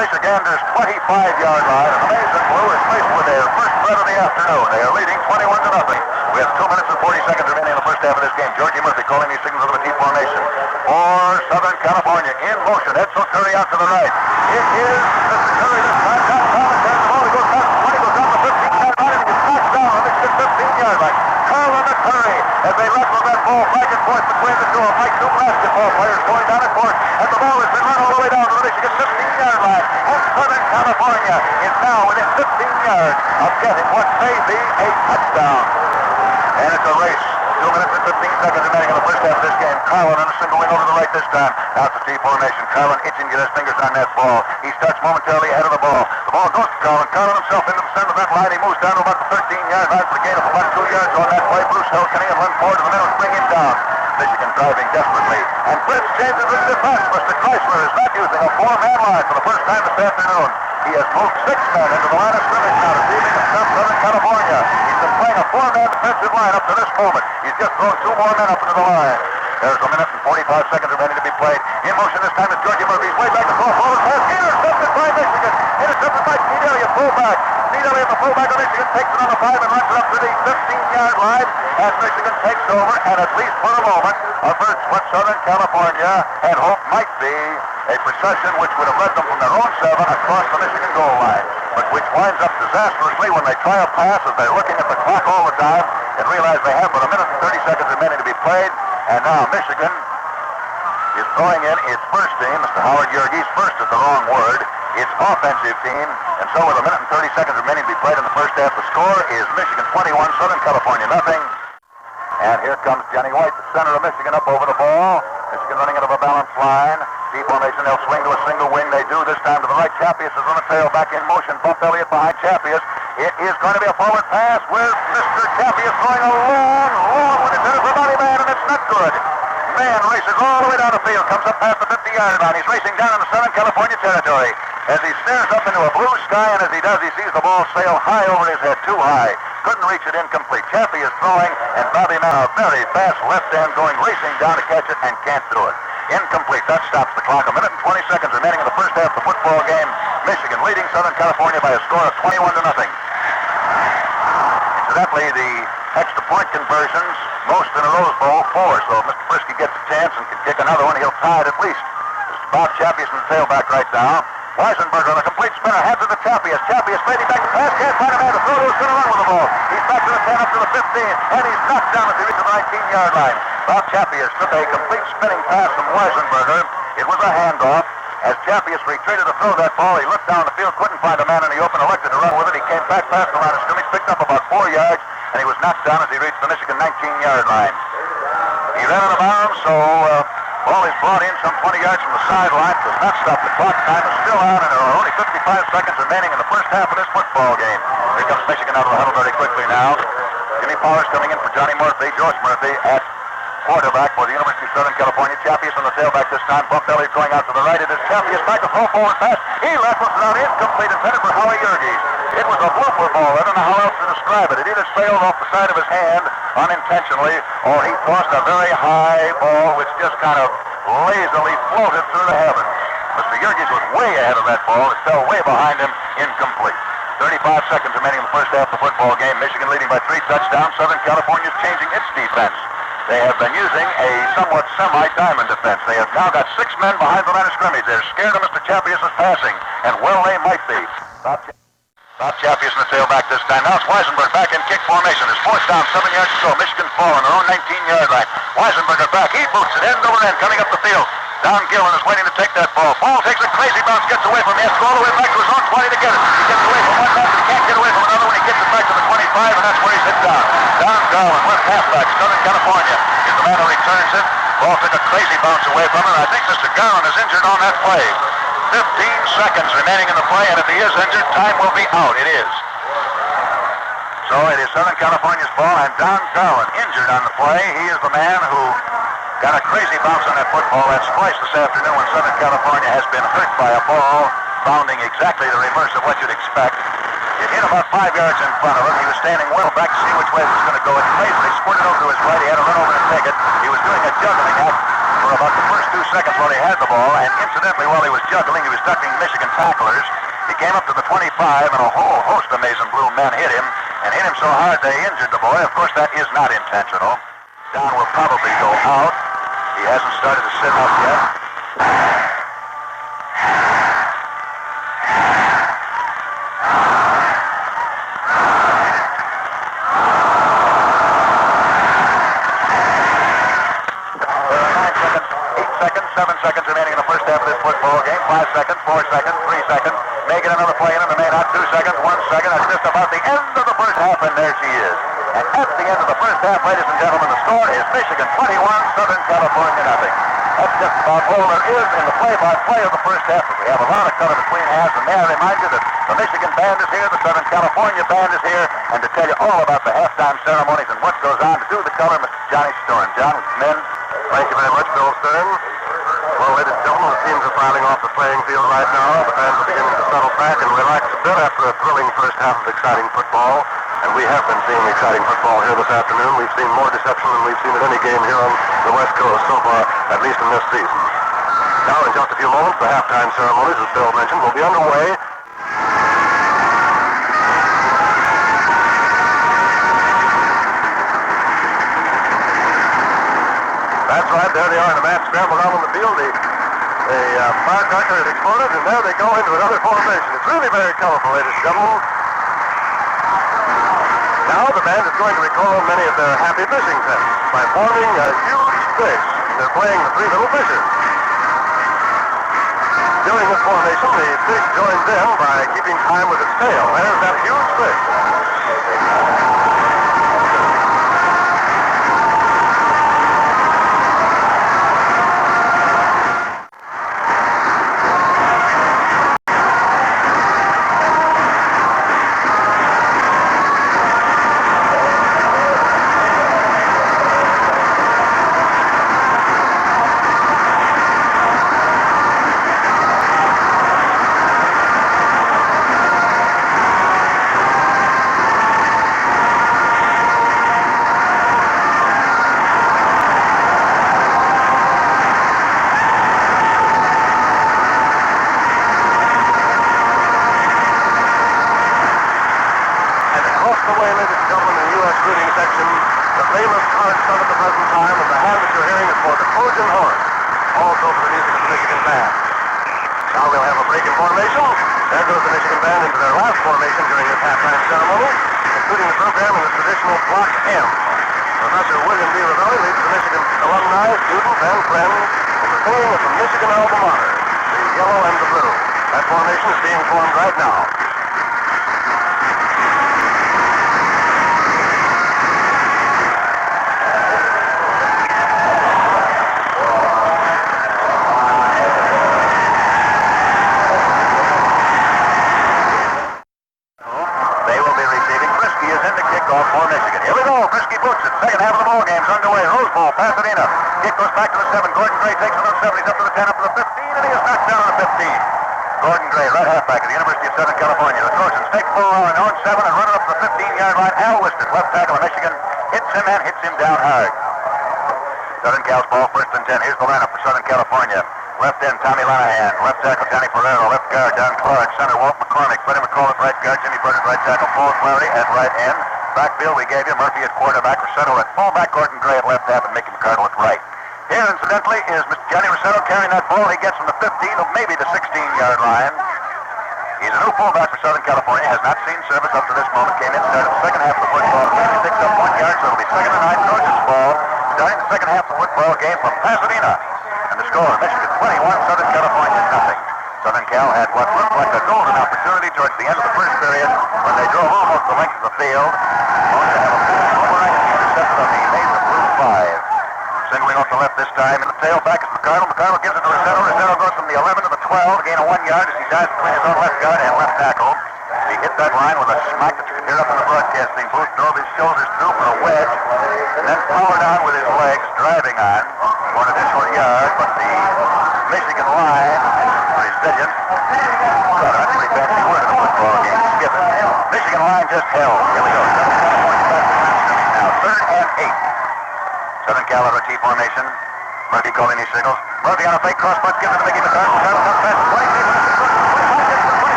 Michiganders' 25-yard line, and the Maize and Blue is faced with their first threat of the afternoon. They are leading 21-0. We have 2 minutes and 40 seconds remaining in the first half of this game. Georgie Murphy calling these signals of the T formation. For Southern California, in motion. Edsel Curry out to the right. It is Mr. Curry this time. John Collins has the ball. He goes down to 20, goes down to the 15-yard line, and he's knocked down on the 15-yard line. Carlin and Curry, as they wrestle that ball back and forth between the two of my two basketball players going down and forth, and the ball has been run all the way down to the Michigan 15-yard line. And Southern California is now within 15 yards of getting what may be a touchdown. And it's a race. 2 minutes and 15 seconds remaining in the first half of this game. Carlin on a single wing over to the right this time. Now it's the T formation. Carlin itching to get his fingers on that ball. He starts momentarily ahead of the ball. The ball goes to Carlin. Carlin himself into the center of that line. He moves down to about the 13-yard line for a gain of about 2 yards on that play. Bruce Kilkenny and Lynn Ford, the men who bring him down. Michigan driving desperately. And Fritz changes his defense. Mr. Chrysler is not using a 4-man line for the first time this afternoon. He has moved 6 men into the line of scrimmage now to see if he can stop Southern California. He's been playing a 4-man defensive line up to this moment. He's just thrown 2 more men up into the line. There's 1 minute and 45 seconds remaining to be played. In motion this time is Georgie Murphy. He's way back to throw forward pass. Intercepted by Michigan. Intercepted by Pete Elliott, fullback. Pete Elliott, the fullback of Michigan, takes it on the 5 and runs it up to the 15-yard line. And Michigan takes over, and at least for a moment, averts what Southern California had hoped might be a procession which would have led them from their own 7 across the Michigan goal line, but which winds up disastrously when they try a pass as they're looking at the clock all the time and realize they have but 1 minute and 30 seconds remaining to be played. And now Michigan is throwing in its first team. Mr. Howard Yergis, first is the wrong word. its offensive team. And so with a minute and 30 seconds remaining to be played in the first half, the score is Michigan 21, Southern California nothing. And here comes Johnny White, the center of Michigan, up over the ball. Michigan running into the balance line. D formation, they'll swing to a single wing. They do this time to the right. Chappius is on the tail, back in motion. Buff Elliott behind Chappius. It is going to be a forward pass with Mr. Chappius going a long with it to the body man, and it's not good. Man races all the way down the field, comes up past the 50-yard line. He's racing down into Southern California territory. As he stares up into a blue sky, and as he does, he sees the ball sail high over his head, too high. Couldn't reach it, incomplete. Chappie is throwing, and Bobby Mann, a very fast left hand, going racing down to catch it and can't do it. Incomplete. That stops the clock. A minute and 20 seconds remaining in the first half of the football game. Michigan leading Southern California by a score of 21-0. Incidentally, the extra point conversions, most in a Rose Bowl, 4. So if Mr. Frisky gets a chance and can kick another one, he'll tie it at least. It's Bob Chappius in the tailback right now. Weisenberger on a complete spinner, hands it to Chappius. Chappius fading back to pass, can't find a man to throw. Who's going to run with the ball? He's back to the 10, up to the 15, and he's knocked down as he reaches the 19-yard line. Bob Chappius took a complete spinning pass from Weisenberger. It was a handoff. As Chappius retreated to throw that ball, he looked down the field, couldn't find a man in the open, elected to run with it. He came back past the line of scrimmage, picked up about 4 yards, and he was knocked down as he reached the Michigan 19-yard line. He ran out of bounds, so ball is brought in some 20 yards from the sideline. Does not stop the clock. Time is still on, and there are only 55 seconds remaining in the first half of this football game. Here comes Michigan out of the huddle very quickly now. Jimmy Powers coming in for Johnny Murphy. George Murphy at quarterback for the University of Southern California. Chappius on the tailback this time. Buff Elliott going out to the right. It is Chappius back to throw forward pass. He left was not incomplete, intended for Howie Yerges. It was a blooper ball. I don't know how else to describe it. It either sailed off the side of his hand unintentionally, or he tossed a very high ball which just kind of lazily floated through the heavens. Mr. Yerges was way ahead of that ball. It fell way behind him, incomplete. 35 seconds remaining in the first half of the football game. Michigan leading by 3 touchdowns. Southern California is changing its defense. They have been using a somewhat semi-diamond defense. They have now got 6 men behind the line of scrimmage. They're scared of Mr. Chappius' passing, and well they might be. Bob Chappius in the tailback this time. Now it's Weisenberg back in kick formation. It's 4th down, 7 yards to go. Michigan 4 on their own 19-yard line. Weisenberger back. He boots it end over end, coming up the field. Don Gillen is waiting to take that ball. Ball takes a crazy bounce, gets away from him. He has to go all the way back to his own 20 to get it. He gets away from one man, but he can't get away from another one. He gets it back to the 25, and that's where he's hit down. Don Garland, left halfback, Southern California, is the man who returns it. Ball took a crazy bounce away from him, and I think Mr. Garland is injured on that play. 15 seconds remaining in the play, and if he is injured, time will be out. It is. So it is Southern California's ball, and Don Garland injured on the play. He is the man who got a crazy bounce on that football. That's twice this afternoon when Southern California has been hurt by a ball bounding exactly the reverse of what you'd expect. It hit about 5 yards in front of him. He was standing well back to see which way it was going to go. It crazily squirted over to his right. He had to run over and take it. He was doing a juggling act for about the first 2 seconds while he had the ball, and incidentally, while he was juggling, he was ducking Michigan tacklers. He came up to the 25, and a whole host of Mason Blue men hit him, and hit him so hard they injured the boy. Of course, that is not intentional. Don will probably go out. He hasn't started to sit up yet. Remaining in the first half of this football game. 5 seconds, 4 seconds, 3 seconds. Making another play in the main out. 2 seconds, 1 second. That's just about the end of the first half, and there she is. And at the end of the first half, ladies and gentlemen, the score is Michigan 21, Southern California nothing. That's just about all there is in the play-by-play of the first half. We have a lot of color between halves, and may I remind you that the Michigan band is here, the Southern California band is here, and to tell you all about the halftime ceremonies and what goes on to do the color, Mr. Johnny Stern. John, men. Thank you very much, Bill Stern. Well, ladies and gentlemen, the teams are filing off the playing field right now. The fans are beginning to settle back and relax a bit after a thrilling first half of exciting football. And we have been seeing exciting football here this afternoon. We've seen more deception than we've seen at any game here on the West Coast so far, at least in this season. Now, in just a few moments, the halftime ceremonies, as Bill mentioned, will be underway. That's right, there they are, and the man scrambled out on the field. The firecracker had exploded, and there they go into another formation. It's really very colorful, ladies and gentlemen. Now the band is going to recall many of their happy fishing tests by forming a huge fish. They're playing the Three Little Fishes. During this formation, the fish joins in by keeping time with its tail. There's that huge fish.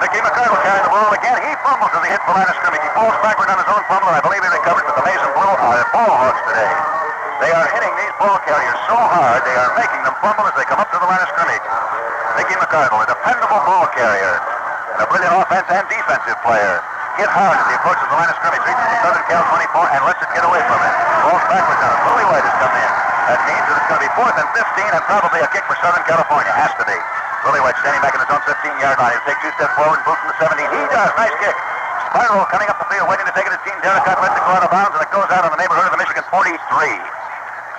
Mickey McCardle carrying the ball again. He fumbles as he hits the line of scrimmage. He falls backward on his own fumble, and I believe he recovered, but the Mason Blue are ball hawks today. They are hitting these ball carriers so hard, they are making them fumble as they come up to the line of scrimmage. Mickey McCardle, a dependable ball carrier, and a brilliant offense and defensive player. Hit hard as he approaches the line of scrimmage, reaches the Southern Cal 24, and lets it get away from him. Falls backwards on it. Lily White has come in. That means that it's going to be 4th and 15, and probably a kick for Southern California. Has to be. Lily White standing back in his own 15-yard line. He'll take 2 steps forward and boost from the 17. He does. Nice kick. Spiral coming up the field, waiting to take it to Gene Derricott. Lets it go out of bounds, and it goes out in the neighborhood of the Michigan 43.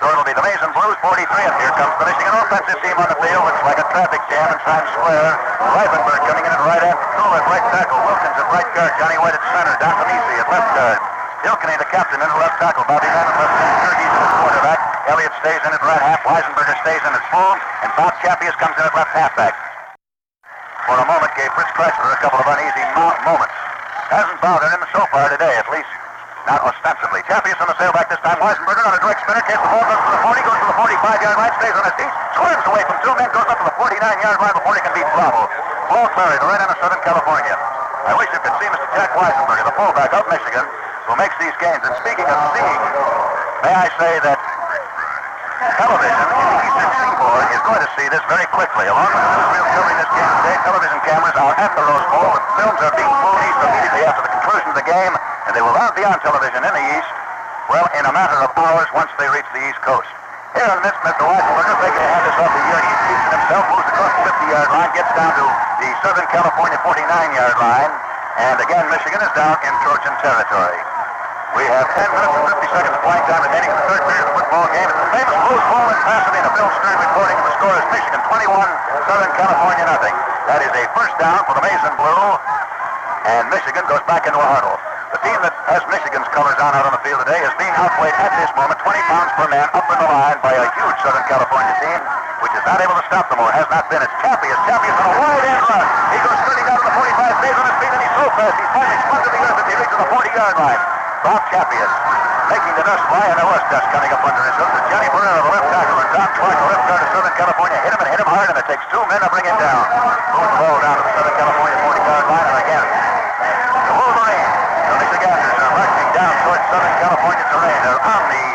So it'll be the Mason Blues 43, and here comes the Michigan offensive team on the field. Looks like a traffic jam in Times Square. Reifenberg coming in at right end. Krull at right tackle. Wilkins at right guard. Johnny White at center. Dontonisi at left guard. Hilkeny, the captain, in at left tackle. Bobby Mann at left end. Kurgis at quarterback. Elliott stays in at right half. Weisenberger stays in at full. And Bob Chappius comes in at left halfback. For a moment, gave Fritz Kreisler a couple of uneasy moments. Hasn't bothered him so far today, at least. Not ostensibly. Chappius on the sailback this time. Weisenberger on a direct spinner. Takes the ball, goes to the 40, goes to the 45-yard line, stays on his feet, swerves away from 2 men, goes up to the 49-yard line before he can beat Bravo. Ball carried right into Southern California. I wish you could see Mr. Jack Weisenberger, the fullback of Michigan, who makes these games. And speaking of seeing, may I say that television in the Eastern Seaboard is going to see this very quickly. Along with the newsreel covering this game today, television cameras are at the Rose Bowl. The films are being flown east immediately after the conclusion of the game, and they will not be on television in the East, well, in a matter of hours once they reach the East Coast. Here in the midst, Mr. Weisenberger making a hand this off the year. He keeps it himself, moves across the 50-yard line, gets down to the Southern California 49-yard line, and again, Michigan is down in Trojan territory. We have 10 minutes and 50 seconds of playing time remaining in the third period of the football game. It's the famous Blues Bowl in Pasadena. Bill Stern reporting. The score is Michigan 21, Southern California nothing. That is a first down for the Mason Blue, and Michigan goes back into a huddle. The team that has Michigan's colors on out on the field today is being outweighed at this moment 20 pounds per man up in the line by a huge Southern California team, which is not able to stop them or has not been. It's Chappius. Chappius on a wide end run. He goes straight down to the 45, stays on his feet, and he's so fast he's finally spun to the earth as he reaches the 40-yard line. Bob Chappius making the dust fly, and there was dust coming up under his hook. But Johnny Barrera, the left tackle, and Don Clark, the left guard of Southern California, hit him hard, and it takes 2 men to bring him down. Move the ball down to the Southern California 40-yard line, and again, the Wolverines, the Michiganders, are marching down towards Southern California terrain. They're on the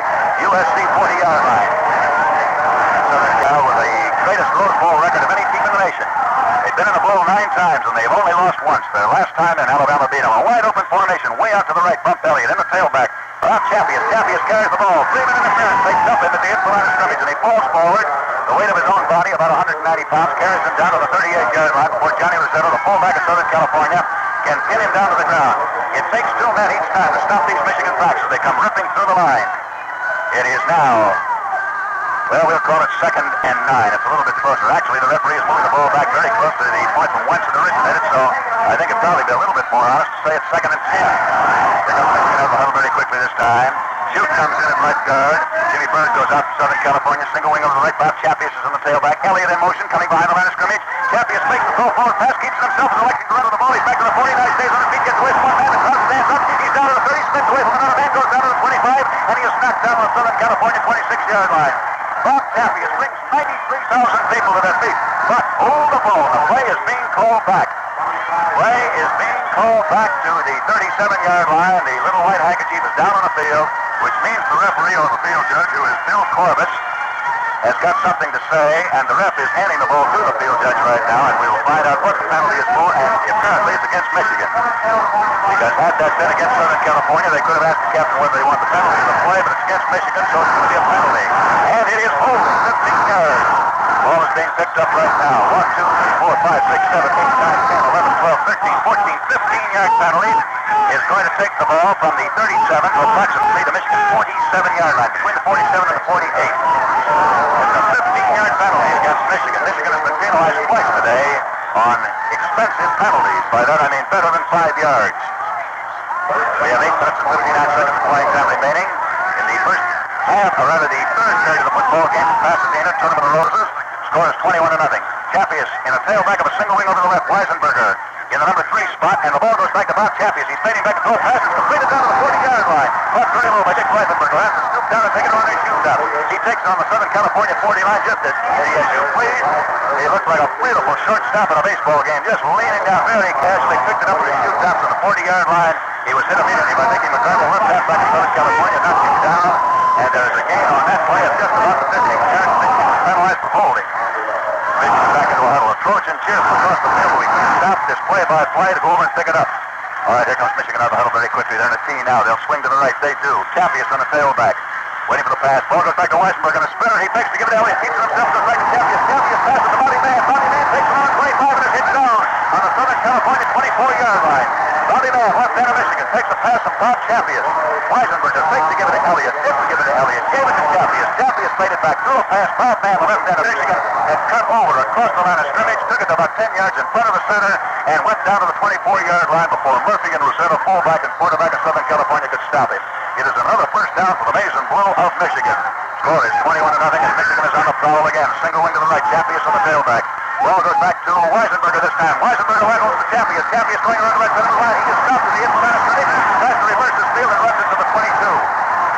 USC 40-yard line. Southern Cal with the greatest Rose Bowl record of any team in the nation. They've been in the bowl 9 times, and they've only lost once. Their last time in Alabama beat them. A wide open formation way out to the right. Bump Elliott in the tailback. Bob Chappius. Chappius carries the ball. 3 men interference. They dump him at the inside line of scrimmage, and he falls forward. The weight of his own body, about 190 pounds, carries him down to the 38-yard line before Johnny Rossetto, the fullback of Southern California, can pin him down to the ground. It takes 2 men each time to stop these Michigan backs as they come ripping through the line. It is now, well, we'll call it 2nd and 9. It's a little bit closer. Actually, the referee is moving the ball back very close to the point from whence it originated, so I think it'd probably be a little bit more honest to say it's 2nd and 10. They got Michigan out of the huddle very quickly this time. Shute comes in at right guard. Jimmy Bird goes out to Southern California. Single wing over the right. Bob Chappius is in the tailback. Elliott in motion, coming behind the line of scrimmage. Chappius makes the throw forward pass, keeps it himself, is electing to run to the ball. He's back to the 49, stays on his feet, gets away from 1 man, and crowds stands up. He's down to the 30, spins away from another man, goes down to the 25, and he is knocked down on the Southern California 26-yard line. Bob Chappius brings 93,000 people to their feet. But hold the ball. The play is being called back. Play is being called back to the 37-yard line. The little white handkerchief is down on the field, which means the referee or the field judge, who is Bill Corbett, has got something to say, and the ref is handing the ball to the field judge right now, and we will find out what the penalty is for, and apparently it's against Michigan. Because had that been against Southern California, they could have asked the captain whether they want the penalty of the play, but it's against Michigan, so it's going to be a penalty. And it is holding 15 yards. Ball is being picked up right now. 1, 2, 3, 4, 5, 6, 7, 8, 9, 10, 11, 12, 13, 14, 15-yard penalty is going to take the ball from the 37 to approximately the Michigan 47-yard line, between the 47 and the 48. It's a 15-yard penalty against Michigan. Michigan has been penalized twice today on expensive penalties. By that I mean better than 5 yards. We have 8 minutes and 59 seconds of playing time remaining in the first half, or rather the third period of the football game in Pasadena, Tournament of Roses. Score is 21-0. Chappius in a tailback of a single wing over the left. Weisenberger in the number 3 spot, and the ball goes back to Bob Champion. He's fading back to throw a pass. It's completed down to the 40-yard line. Caught very low by Dick Weisenberger. Has to scoop down and take it on his shoes up. He takes it on the Southern California 40 line just as you please. He looks like a beautiful shortstop in a baseball game, just leaning down very casually, picked it up with his shoe tops on the 40-yard line. He was hit immediately by Nicky McCardle, left half back to Southern California, knocked him down, and there is a gain on that play of just about the 15 yards. Michigan is penalized for holding. Michigan back into a huddle. A Trojan cheers from across the field. We can't stop this play-by-play to go over and pick it up. All right, here comes Michigan out of the huddle very quickly. They're in a tee now. They'll swing to the right. They do. Champius on the tailback. Waiting for the pass. Ball goes back to Weissenberg on a spinner. He fakes to give it to Elliott. Keeps it himself. Goes back to Champius. Champius passes to Bobby Mann. Bobby Mann takes it on 25 and is hit down on the Southern California 24-yard line. Bobby Mann, left hand of Michigan, takes the pass from Bob Champius. Weissenberger fakes to give it to Elliott. Didn't give it to Elliott. Gave it to Champius. Champius played it back. Threw a pass. Bob Mann, the left hand of Michigan, had cut over across the line of scrimmage. Took it to about 10 yards in front of the center and went down to the 24-yard line before Murphy and Rosetta, fullback and quarterback of Southern California, could stop him. It is another first down for the Maize and Blue of Michigan. Score is 21-0 as Michigan is on the prowl again. Single wing to the right. Champius on the tailback. Ball goes back to Weissenberger this time. Weissenberger right over to Champius. Champius going around the right side of the line. He is stopped at the end of the line of scrimmage. Tries to reverse his field and runs into the 22.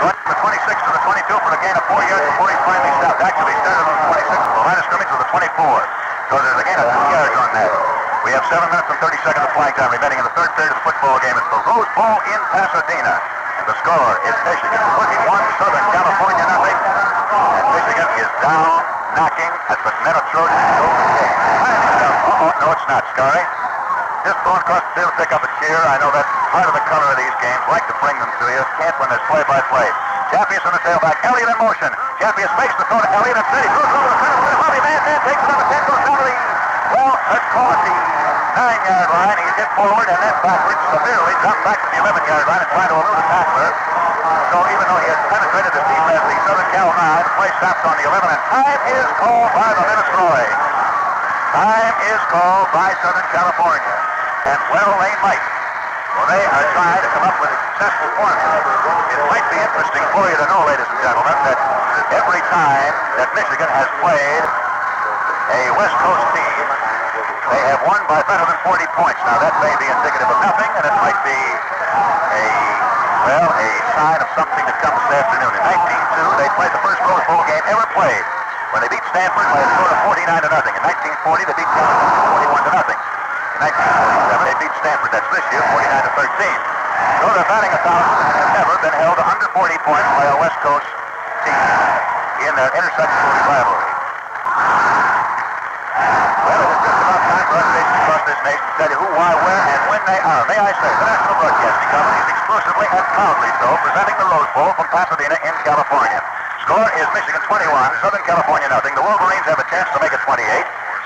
Going from the 26 to the 22 for a gain of 4 yards before he's finally stopped. Actually started on the 26 to the line of scrimmage with the 24. So there's a gain of 2 yards on that. We have 7 minutes and 30 seconds of playing time remaining in the third period of the football game. It's the Rose Bowl in Pasadena. And the score is Michigan 21, Southern California nothing. And Michigan is down, knocking at the Notre Trojans over the game. No, it's not, Scary. Just going across the field, pick up a cheer. I know that's part of the color of these games. Like to bring them to you. Can't when there's play-by-play. Champius on the tailback. Elliott in motion. Champius fakes the throw to Elliott and City. Goes over the center. Bobby Mann takes it on the 10. Goes down to the... Well, let's call it the 9-yard line. He's hit forward and then backwards severely. Dropped back to the 11-yard line and tried to elude a tackler. So even though he has penetrated the deep end of the Southern Cal 9, play stops on the 11, and time is called by the Minnesota. Time is called by Southern California. And well, they might. Well, they are trying to come up with a successful formula. It might be interesting for you to know, ladies and gentlemen, that every time that Michigan has played a West Coast team, they have won by better than 40 points. Now, that may be indicative of nothing, and it might be a sign of something to come this afternoon. In 1902, they played the first Rose Bowl game ever played when they beat Stanford by a score of 49-0. In 1940, they beat Stanford 41-0. In 1947, they beat Stanford. That's this year, 49-13. So they're batting 1,000 and have never been held to under 40 points by a West Coast team in their intersectional rivalry. Well, it is just about time for us stations across this nation to tell you who, why, where, and when they are. May I say, the National Broadcasting Company is exclusively and proudly so presenting the Rose Bowl from Pasadena in California. Score is Michigan 21, Southern California nothing. The Wolverines have a chance to make it 28.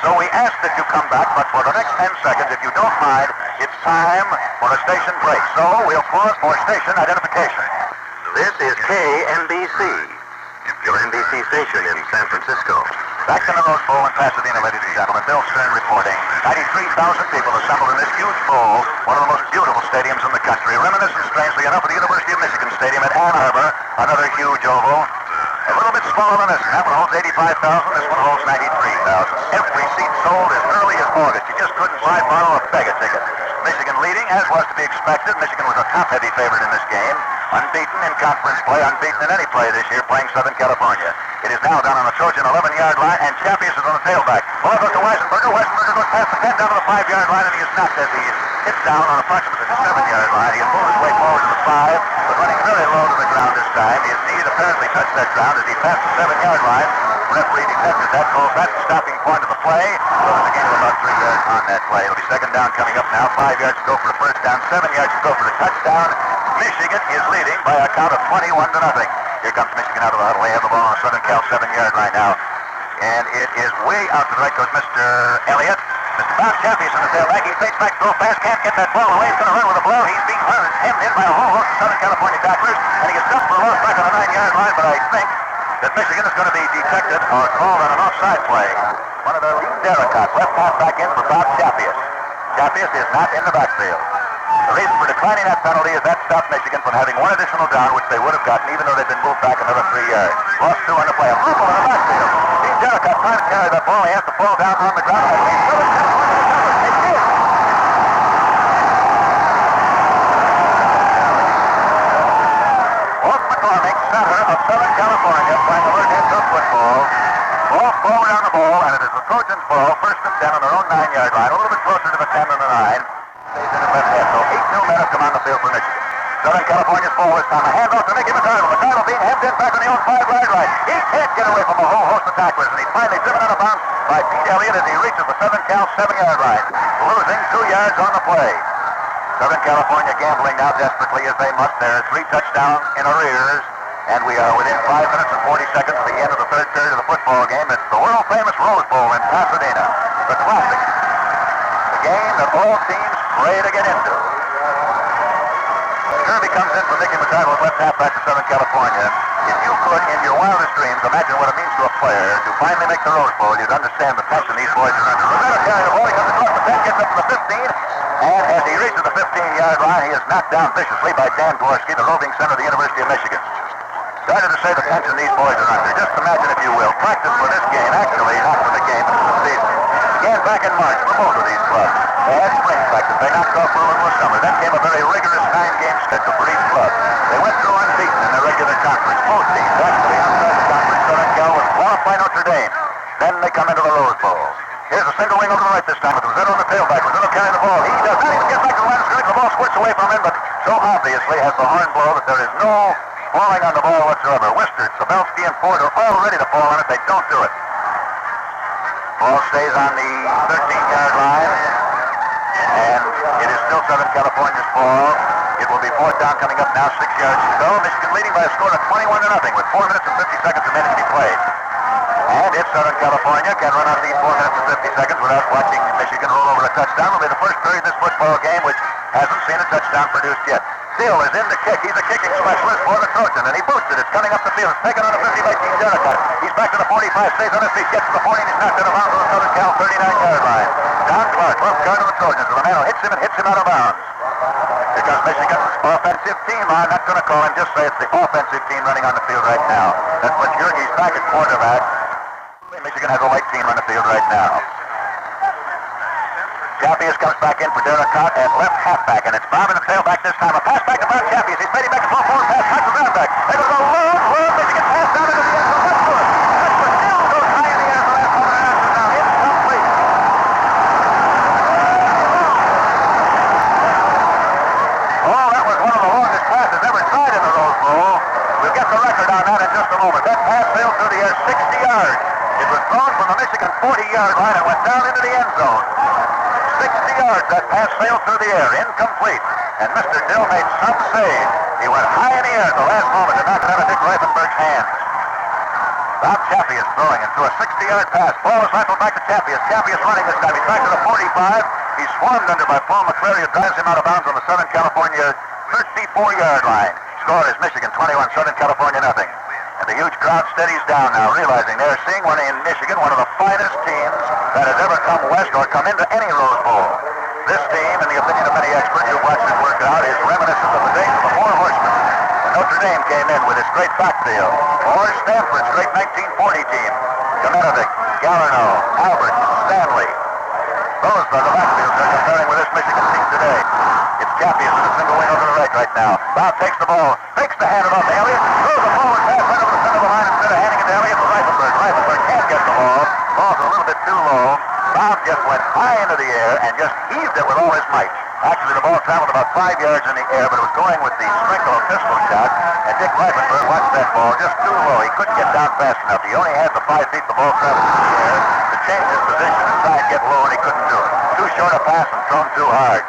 So we ask that you come back, but for the next 10 seconds, if you don't mind, it's time for a station break. So we'll pause for station identification. This is KNBC, your NBC station in San Francisco. Back in the Rose Bowl in Pasadena, ladies and gentlemen. Bill Stern reporting. 93,000 people assembled in this huge bowl, one of the most beautiful stadiums in the country. Reminiscent, strangely enough, of the University of Michigan Stadium at Ann Arbor, another huge oval. A little bit smaller than this. That one holds 85,000. This one holds 93,000. Every seat sold as early as August. You just couldn't buy, borrow, or beg a ticket. Michigan leading, as was to be expected. Michigan was a top-heavy favorite in this game. Unbeaten in conference play, unbeaten in any play this year, playing Southern California. It is now down on the Trojan 11-yard line, and Champius is on the tailback. Ball goes to Weissenberger. Weissenberger goes past the 10 down to the 5-yard line, and he is knocked as he hits down on approximately the 7-yard line. He has moved his way forward to the 5, but running very low to the ground this time. His knee apparently touched that ground as he passed the 7-yard line. The referee detected that, calls that the stopping point of the play. So there's a gain of about 3 yards on that play. It'll be second down coming up now. 5 yards to go for the first down, 7 yards to go for the touchdown. Michigan is leading by a count of 21-0. Here comes Michigan out of the huddle. They have the ball on the Southern Cal 7-yard line now. And it is way out to the right goes Mr. Elliott. Mr. Bob Champius on the tailback. He fakes back, throw pass, can't get that ball away. He's going to run with a blow. He's being hemmed in by a whole host of Southern California tacklers. And he gets dumped for a loss back on the 9-yard line. But I think that Michigan is going to be detected or called on an offside play. One of the Derricott left half back in for Bob Champius. Champius is not in the backfield. The reason for declining that penalty is that stopped Michigan from having one additional down, which they would have gotten even though they'd been moved back another 3 yards. Lost 2 on the play. A rumble in the backfield. Dean Derricott trying to carry that ball. He has to fall down on the ground. Southern California playing alert heads-up football. Ball forward on the ball, and it is the Trojans' ball, first and 10 on their own 9-yard line, a little bit closer to the 10 than the 9. Stays in his left hand, so 8 new men have come on the field for Michigan. Southern California's ball this time. A handoff to Mickey McCardle. McCardle being hemmed in back on the own 5-yard line. He can't get away from a whole host of tacklers, and he's finally driven out of bounds by Pete Elliott as he reaches the Southern Cal 7-yard line, losing 2 yards on the play. Southern California gambling now desperately as they must. There are 3 touchdowns in arrears, and we are within 5 minutes and 40 seconds of the end of the third period of the football game. It's the world-famous Rose Bowl in Pasadena, the classic, the game that all teams pray to get into. Kirby comes in for Mickey McCardle, left halfback to Southern California. If you could, in your wildest dreams, imagine what it means to a player to finally make the Rose Bowl, you'd understand the tension these boys are under. Rosetta carrying the ball, he comes across the 10, gets up to the 15, and as he reaches the 15-yard line, he is knocked down viciously by Dan Dworsky, the roving center of the University of Michigan. Started to say the tension these boys are under. Just imagine, if you will, practice for this game, actually not for the game, but for the season. Began back in March for both of these clubs. They had spring practice. They knocked off for a little summer. Then came a very rigorous 9-game schedule for each club. They went through unbeaten in their regular conference. Both teams, actually, outside the conference, Southern Cal was swamped by Notre Dame. Then they come into the Rose Bowl. Here's a single wing over the right this time with Rosetta on the tailback. Rosetta carrying the ball. He does not even get back to the line of scrimmage. The ball squirts away from him, but so obviously has the horn blow that there is no falling on the ball whatsoever. Wistert, Sabelski, and Ford are all ready to fall on it. They don't do it. Ball stays on the 13-yard line, and it is still Southern California's ball. It will be 4th down coming up now, 6 yards to go. Michigan leading by a score of 21-0 with 4 minutes and 50 seconds remaining to be played. And if Southern California can run out these 4 minutes and 50 seconds without watching Michigan roll over a touchdown, it'll be the first period of this football game which hasn't seen a touchdown produced yet. Still is in the kick. He's a kicking specialist for the Trojan, and he boosts it. It's coming up the field. It's taken on the 50 by Gene Jericho. He's back to the 45, stays on his feet, gets to the 40, and he's knocked out of bounds on the Southern Cal 39-yard line. Don Clark, left guard of the Trojans. The man hits him and hits him out of bounds. Here comes Michigan's offensive team. I'm not going to call him, just say it's the offensive team running on the field right now. That's what Jurgi's back at quarterback. Michigan has a white team on the field right now. Chappius comes back in for Derek Cott at left halfback, and it's Bob in the tailback this time. A pass back to Bob Chappius. He's fading back to full forward pass. Cuts the running back. They go long, Michigan pass down into the end zone. That's good. That's good. Still goes high in the air for the last 100 yards now. Incomplete. Oh, that was one of the longest passes ever tried in the Rose Bowl. We'll get the record on that in just a moment. That pass sailed through the air 60 yards. It was thrown from the Michigan 40-yard line and went down into the end zone. 60 yards, that pass sailed through the air, incomplete. And Mr. Dill made some save. He went high in the air at the last moment to knock it out of Dick Reifenberg's hands. Bob Chappius throwing it through a 60-yard pass. Ball is rifled back to Chappius. Chappius running this time. He's back to the 45. He's swarmed under by Paul McCrary, who drives him out of bounds on the Southern California 34-yard line. Score is Michigan 21, Southern California nothing. And the huge crowd steadies down now, realizing they're seeing one in Michigan, one of the finest teams that has ever come west or come into any Rose Bowl. This team, in the opinion of many experts who've watched it work out, is reminiscent of the days of the Four Horsemen. When Notre Dame came in with its great backfield, or Stanford's great 1940 team, Kamenevic, Gallarno, Albert, Stanley. Those are the backfields they're comparing with this Michigan team today. It's Chappius in a single wing over the right now. Bob takes the ball, takes the hand off Elliott, throws a forward pass right over the center of the line instead of handing it to Elliott to Reifenberg. Reifenberg can't get the ball. Ball's a little bit too low. Bob just went high into the air and just heaved it with all his might. Actually, the ball traveled about 5 yards in the air, but it was going with the sprinkle pistol shot, and Dick Reifenberg watched that ball just too low. He couldn't get down fast enough. He only had the 5 feet the ball traveled in the air to change his position and try and get low, and he couldn't do it. Too short a pass and thrown too hard.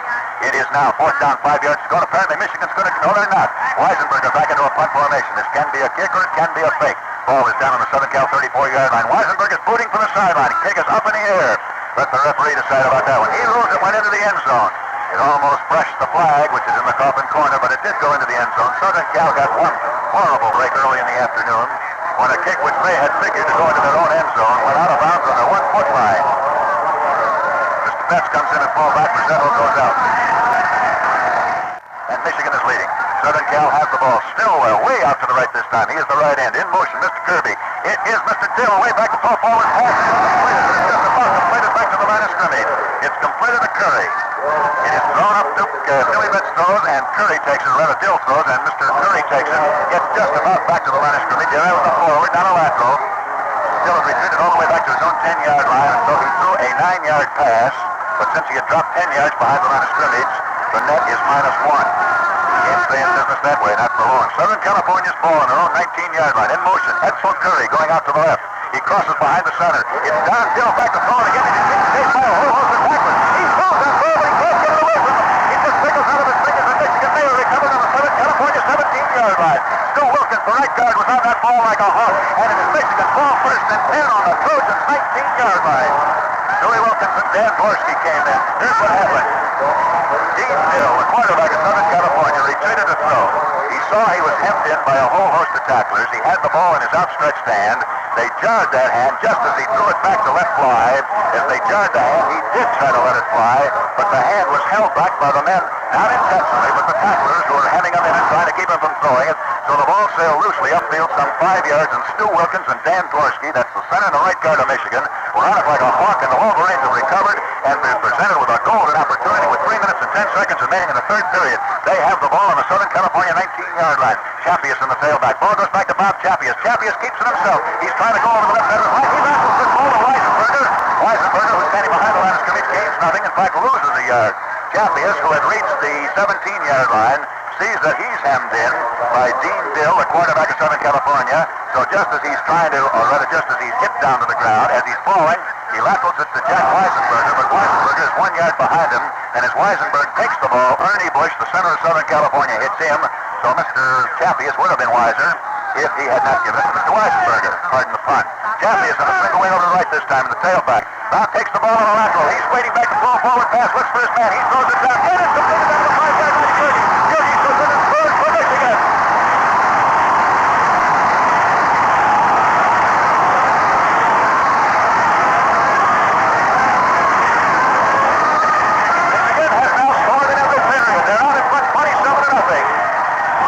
It is now 4th down, 5 yards to go. Apparently, Michigan's going to... No, they're not. Weisenberger back into a punt formation. This can be a kick or it can be a fake. Ball is down on the Southern Cal 34-yard line. Weisenberg is booting from the sideline. Kick is up in the air. Let the referee decide about that one. He rules it went into the end zone. It almost brushed the flag, which is in the coffin corner, but it did go into the end zone. Southern Cal got one horrible break early in the afternoon when a kick which they had figured to go into their own end zone went out of bounds on their 1-foot line. Mr. Betts comes in and falls back. Brazzetto goes out. And Michigan is leading. Southern Cal has the ball. Stillwell way out to the right this time. He is the right end. In motion, Mr. Kirby. It is Mr. Dill way back to throw forward pass. It's just about completed back to the line of scrimmage. It's completed to Curry. It is thrown up to Billy Bitts throws, and Curry takes it, rather Dill throws, and Mr. Curry takes it, gets just about back to the line of scrimmage. There was a forward, not a lateral. Dill has retreated all the way back to his own 10-yard line, and so he threw a 9-yard pass, but since he had dropped 10 yards behind the line of scrimmage, the net is -1. Can't stay in business that way, not for long. Southern California's ball on their own 19-yard line, in motion. Edsel Curry going out to the left. He crosses behind the center. It's Don Dill back to throw it again, and he's being chased by a whole host of tacklers. He throws that ball, but he can't get it away from him. He just wiggles out of his fingers, and Michigan Mayor recovered on the Southern California 17-yard line. Stu Wilkins, the right guard, was on that ball like a hawk, and it is Michigan ball first and 10 on the Trojans' 19-yard line. Louis Wilkins and Dan Dvorsky came in. Here's what happened. Dean Dill, the quarterback of Southern California, retreated to throw. He saw he was hemmed in by a whole host of tacklers. He had the ball in his outstretched hand. They jarred that hand just as he threw it back to let fly. As they jarred the hand, he did try to let it fly, but the hand was held back by the men, not intentionally, but the tacklers who were hemming him in and trying to keep him from throwing it. So the ball sailed loosely upfield some 5 yards, and Stu Wilkins and Dan Dvorsky, that's the center and the right guard of Michigan, were on it like a hawk, and the Wolverines have recovered and been presented with a golden opportunity with 3 minutes and 10 seconds remaining in the third period. They have the ball on the Southern California 19-yard line. Chappius in the tailback. Ball goes back to Bob Chappius. Chappius keeps it himself. He's trying to go over the left side of the line. He wrestles this ball to Weisenberger. Weisenberger, who's standing behind the line of scrimmage, gains nothing. In fact, loses a yard. Chappius, who had reached the 17-yard line, sees that he's hemmed in by Dean Dill, the quarterback of Southern California. So just as he's trying to, or rather just as he's hit down to the ground, as he's falling, he laterals it to Jack Weisenberger, but Weisenberger is 1 yard behind him, and as Weisenberg takes the ball, Ernie Bush, the center of Southern California, hits him. So Mr. Chappius would have been wiser if he had not given it to Mr. Weisenberger. Pardon the pun. Chappius on a single wing over to the right this time in the tailback. Bob takes the ball on the lateral. He's waiting back to throw a forward pass. Looks for his man. He throws it down. And it's completed down to the 5 yard line to Jurgen. Jurgen goes in and scores for Michigan. Michigan has now scored in every period. They're out in front 27-0.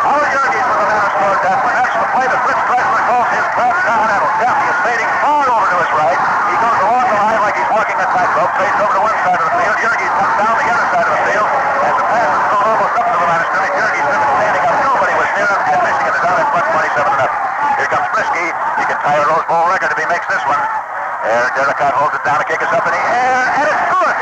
Howard Jurgen was the man who scored that one. That's the play that Fritz Kreisler calls his Kraft Continental. Chappius fading far over to his right. He goes along the line like he's walking a tightrope, fades over to one side of the field. Jurgen comes down the other side of the field. As the pass is thrown almost up to the line of scrimmage, Jurgen is standing up. Nobody was near him, and Michigan is out in front 27-0. Here comes Frisky. He can tie a Rose Bowl record if he makes this one. Derricott holds it down. The kick is up in the air, and it's good.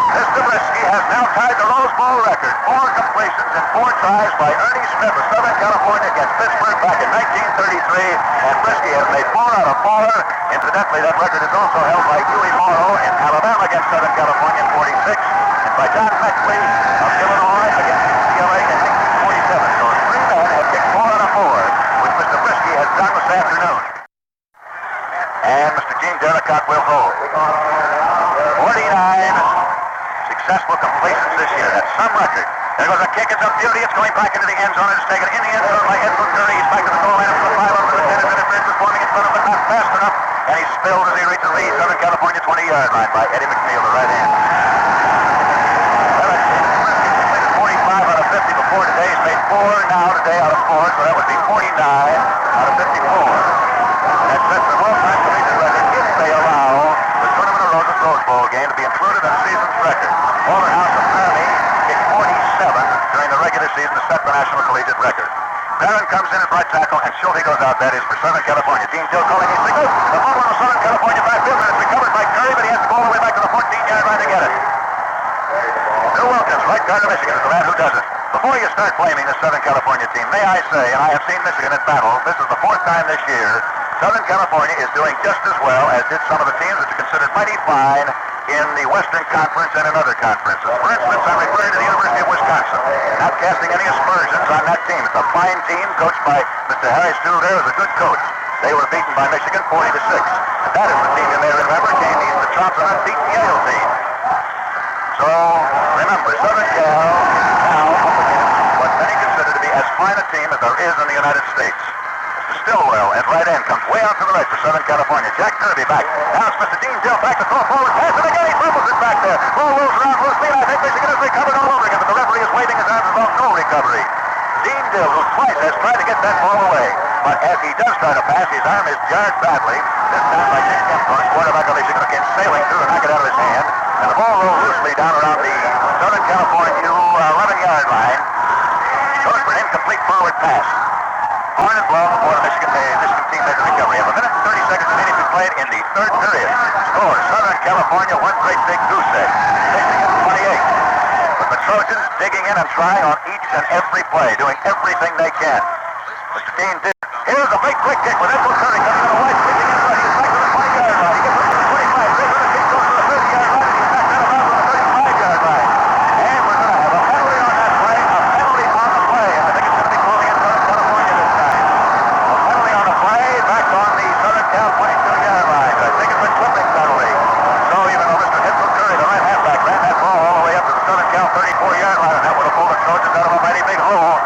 Mr. Frisky has now tied the Rose Bowl record. 4 completions and 4 tries by Ernie Smith of Southern California against Pittsburgh back in 1933. And Frisky has made 4 out of 4. Incidentally, that record is also held by Huey Morrow in Alabama against Southern California in 46, and by John Meckley of Illinois against UCLA in 1947. So 3 men have kicked 4 out of 4, which Mr. Frisky has done this afternoon. And Mr. Gene Derricott will hold. 49 successful completions this year. That's some record. There goes a kick. It's up beauty. It's going back into the end zone. It's taken in the end zone by Edwin Curry. He's back to the goal line up to the 5 over the 10. Interference is forming in front of him, but not fast enough. And he's spilled as he reaches the Southern California 20-yard line by Eddie McNeil, the right hand. Well, it's 45 out of 50 before today. He's made 4 now today out of 4, so that would be 49 out of 54. That sets the all-time collegiate record if they allow the Tournament of Roses Rose Bowl game to be included in the season's record. Walter House of Miami kicked 47 during the regular season to set the national collegiate record. Barron comes in at right tackle, and Schulte goes out. That is for Southern California. Dean Dill calling his signal. The ball on the Southern California backfield, and it's recovered by Curry, but he has to go all the way back to the 14-yard line to get it. Bill Wilkins, right guard of Michigan, is the man who does it. Before you start blaming the Southern California team, may I say, and I have seen Michigan at battle, this is the 4th time this year, Southern California is doing just as well as did some of the teams which are considered mighty fine in the Western Conference and in other conferences. For instance, I'm referring to the University of Wisconsin. Not casting any aspersions on that team. It's a fine team coached by Mr. Harry Stu. There is a good coach. They were beaten by Michigan 40-6. And that is the team you may remember came east the Trumps and unbeaten Yale team. So, remember, Southern Cal is now up against what many consider to be as fine a team as there is in the United States. Mr. Stillwell at right end comes way out to the right for Southern California. Jack Kirby back. Now it's Mr. Dean Dill back to throw forward pass, and again he fumbles it back there. Ball rolls around loosely, and I think Michigan has recovered all over again, but the referee is waving his arms about no recovery. Dean Dill, who twice has tried to get that ball away, but as he does try to pass, his arm is jarred badly. This time by Dick Kempthorne, quarterback of Michigan, who came sailing through and knocked it out of his hand. And the ball rolled loosely down around the Southern California 11-yard line. Goes for an incomplete forward pass. Horn and ball before the Michigan team made the recovery. A minute and 30 seconds remaining to be played in the third period. Score, Southern California, one great big goose egg. 28. With the Trojans digging in and trying on each and every play, doing everything they can. Mr. Dean did. Here's a big quick kick with Edward Curry coming on the right, sweeping in right. He's back to the 20-yard line. He gets up to the 25. Big little kick goes to the 30-yard line. He's back down about to the 35-yard line. And we're going to have a penalty on that play. A penalty on the play. And I think it's going to be called against Southern California this time. A penalty on the play back on the Southern Cal 22-yard line. I think it's a clipping penalty. So even though Mr. Edward Curry, the right halfback, ran that ball all the way up to the Southern Cal 34-yard line, and that would have pulled the Trojans out of a mighty big hole.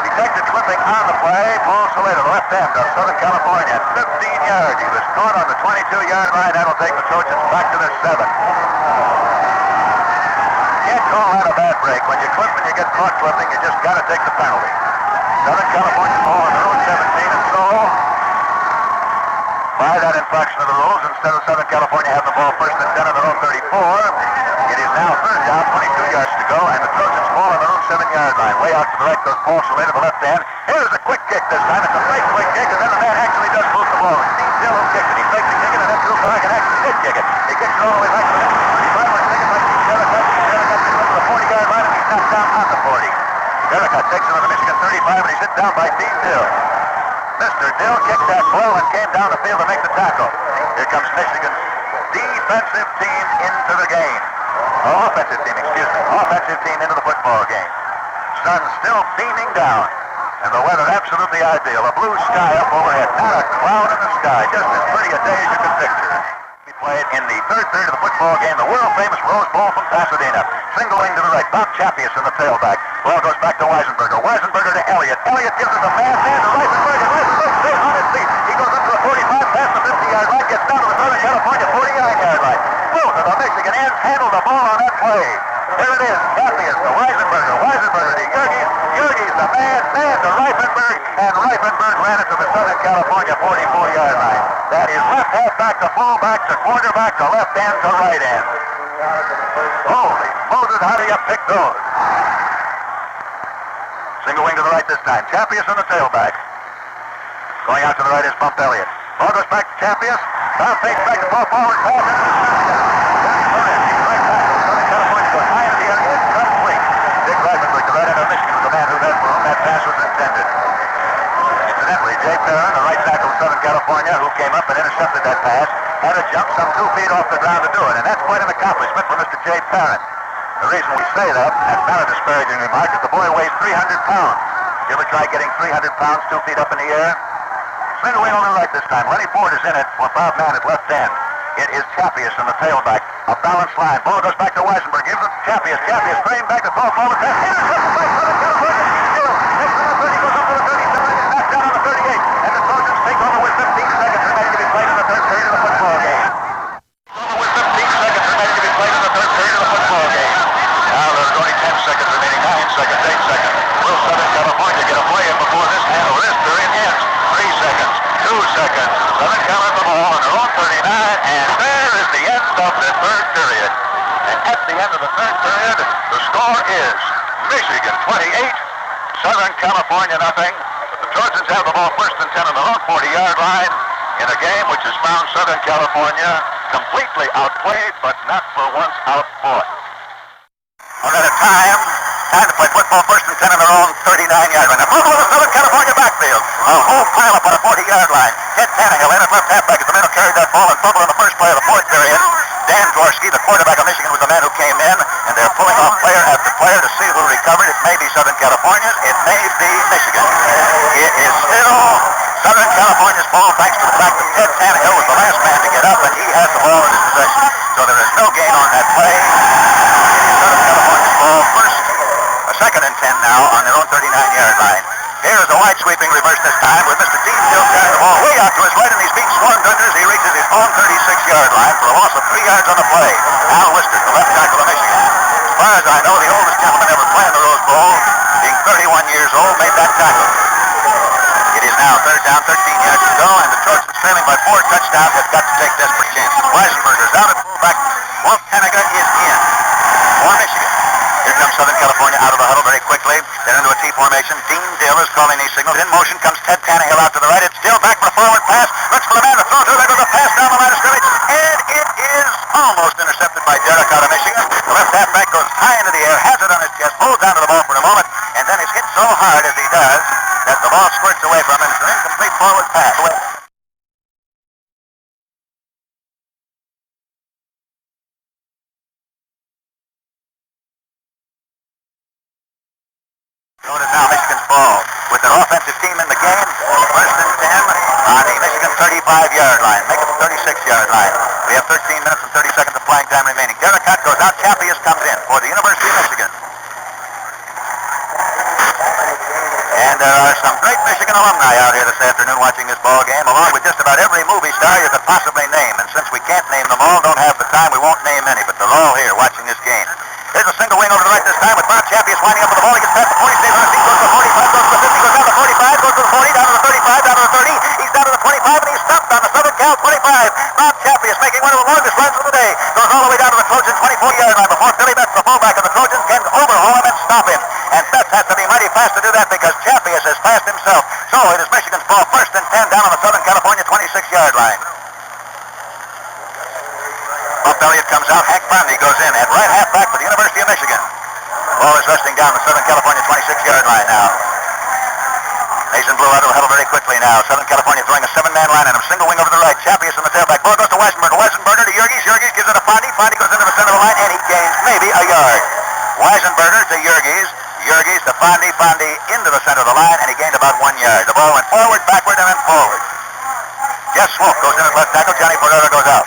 Detected clipping on the play. Paul Saleta, the left end of Southern California, at 15 yards. He was caught on the 22-yard line. That'll take the Trojans back to their 7. Can't call that a bad break. When you clip and you get caught clipping, you just got to take the penalty. Southern California ball on their own 17, and so by that infraction of the rules, instead of Southern California having the ball first and 10 on their own 34, it is now third down, 22 yards to go, and the Trojans ball on their own 7-yard line. Way out to the right goes Paul Saleta, the left hand. Here's a quick kick this time. It's a great quick kick, and then the man actually does move the ball. Steve Dill who kicks it. He fakes the kick it, and then drew back and actually did kick it. He kicks it all the way back to the 35, and taken by Steve Jericho. Jericho takes it to the 40-yard line, and he's knocked down on the 40. Jericho takes it on the Michigan 35, and he's hit down by Steve Dill. Mr. Dill kicked that ball and came down the field to make the tackle. Here comes Michigan's defensive team into the game. Offensive team into the football game. Sun still beaming down, and the weather absolutely ideal. A blue sky up overhead, not a cloud in the sky, just as pretty a day as you can picture. We played in the third period of the football game, the world-famous Rose Bowl from Pasadena. Single wing to the right, Bob Chappius in the tailback. Ball goes back to Weisenberger. Weisenberger to Elliott. Elliott gives it a fast hand to Weisenberger. Weisenberger stays on his feet. He goes up to the 45, past the 50-yard line, gets down to the Southern California 49-yard line. Both of the Michigan ends handle the ball on that play. There it is, Chappius to Weisenberger. Weisenberger to Yergis. Yergis to man to Reifenberg. And Reifenberg ran it to the Southern California 44-yard line. That is left halfback to fullback to quarterback to left end to right end. Holy Moses, how do you pick those? Single wing to the right this time. Chappius on the tailback. Going out to the right is Bump Elliott. Ball goes back to Chappius. Tom fakes back to ball forward pass. Southern California goes high into the air. It's complete. Dick Reifenberg, the right end of Michigan, was the man who led for whom that pass was intended. Incidentally, Jay Perrin, the right tackle of Southern California, who came up and intercepted that pass, had to jump some 2 feet off the ground to do it, and that's quite an accomplishment for Mr. Jay Perrin. The reason we say that, that's not a disparaging remark, is the boy weighs 300 pounds. You ever try getting 300 pounds 2 feet up in the air? Single wing on the right this time. Lenny Ford is in it for Bob Mann at left end. It is Chappius in the tailback. A balanced line. Ball goes back to Weisenberg. Gives it to Chappius. Chappius straight back to throw forward pass. Intercepted by Southern California. Still takes on the 30, goes up to the 37, and is knocked down on the 38. And the Trojans take over with 15 seconds remaining to be played in the third period of the football game. Over with 15 seconds remaining to be played in the third period of the football game. Now there's only 10 seconds remaining. 9 seconds, 8 seconds. Will Southern California get a play in before this handle? This period ends. 3 seconds. 2 seconds. Southern Cal has the ball on their own 39, and there is the end of the third period. And at the end of the third period, the score is Michigan 28, Southern California nothing. The Trojans have the ball first and 10 on their own 40-yard line in a game which has found Southern California completely outplayed, but not for once outfought. One at a time to play football first and 10 on their own 39-yard line. Now, ball the Southern California backfield. A whole pile up on a 40-yard line. Ted Tannehill in at left halfback is the man who carried that ball and fumbled in the first play of the fourth period. Dan Dworsky, the quarterback of Michigan, was the man who came in, and they're pulling off player after player to see who recovered. It may be Southern California's. It may be Michigan. It is still Southern California's ball, thanks to the fact that Ted Tannehill was the last man to get up, and he has the ball in his possession. So there is no gain on that play. It is Southern California's ball first. A second and 10 now on their own 39-yard line. Here's a wide sweeping reverse this time with Mr. Dean still carrying the ball way out to his right, and he's being swarmed under as he reaches his own 36-yard line for a loss of 3 yards on the play. Al Lister, the left tackle of Michigan. As far as I know, the oldest gentleman ever playing the Rose Bowl, being 31 years old, made that tackle. It is now third down, 13 yards to go, and the Trojans trailing by 4 touchdowns have got to take desperate chances. Weisenberger's out at fullback. Wolf Tanaka is in for Michigan. Here comes Southern California out of the huddle very quickly. They're into a T formation. Dean Dill is calling these signals. In motion comes Ted Tannehill out to the right. It's Dill back for a forward pass. Looks for the man to throw to. There goes a pass down the line of scrimmage. And it is almost intercepted by Derek out of Michigan. The left halfback goes high into the air, has it on his chest, holds down to the ball for a moment, and then is hit so hard as he does that the ball squirts away from him. It's an incomplete forward pass. So it is now Michigan's ball with their offensive team in the game. First and 10 on the Michigan 35-yard line. Make it the 36-yard line. We have 13 minutes and 30 seconds of playing time remaining. Derek Hutt goes out. Chappius comes in for the University of Michigan. And there are some great Michigan alumni out here this afternoon watching this ball game, along with just about every movie star you could possibly name. And since we can't name them all, don't have the time, we won't name any, but they're all here watching this game. Here's a single wing over to the right this time with Bob Chappius winding up with the ball. He gets past the 40, stays on his feet, goes to the 45, goes to the 50, goes down to the 45, goes to the 40, down to the 35, down to the 30. He's down to the 25, and he's stopped on the Southern Cal 25. Bob Chappius making one of the longest runs of the day. Goes all the way down to the Trojan 24-yard line before Billy Betts, the fullback of the Trojans, can overhaul him and stop him. And Betts has to be mighty fast to do that because Chappius is fast himself. So it is Michigan's ball, first and 10 down on the Southern California 26-yard line. Buff Elliott comes out. Hank Fondy goes in at right halfback for the University of Michigan. Ball is resting down the Southern California 26-yard line now. Mason Blue out of the huddle very quickly now. Southern California throwing a 7-man line on him. Single wing over the right. Chappius in the tailback. Ball goes to Weisenberger. Weisenberger to Yergis. Yergis gives it to Fondy. Fondy goes into the center of the line, and he gains maybe a yard. Weisenberger to Yergis. Yergis to Fondy. Fondy into the center of the line, and he gained about 1 yard. The ball went forward, backward, and then forward. Jess Swope goes in at left tackle. Johnny Portero goes out.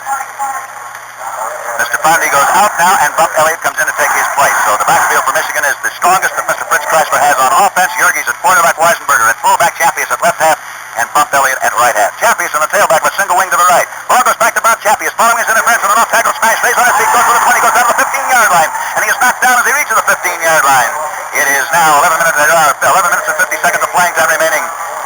Mr. Fondy goes out now, and Buff Elliott comes in to take his place. So the backfield for Michigan is the strongest that Mr. Fritz Kreisler has on offense. Yergis at quarterback, Weisenberger at fullback, Chappius at left half, and Buff Elliott at right half. Chappius on the tailback with single wing to the right. Ball goes back to Bob Chappias, following his interference with an off-tackle smash. Stays on his feet, goes to the 20, goes down to the 15-yard line, and he is knocked down as he reaches the 15-yard line. It is now 11 minutes and 50 seconds of playing time remaining.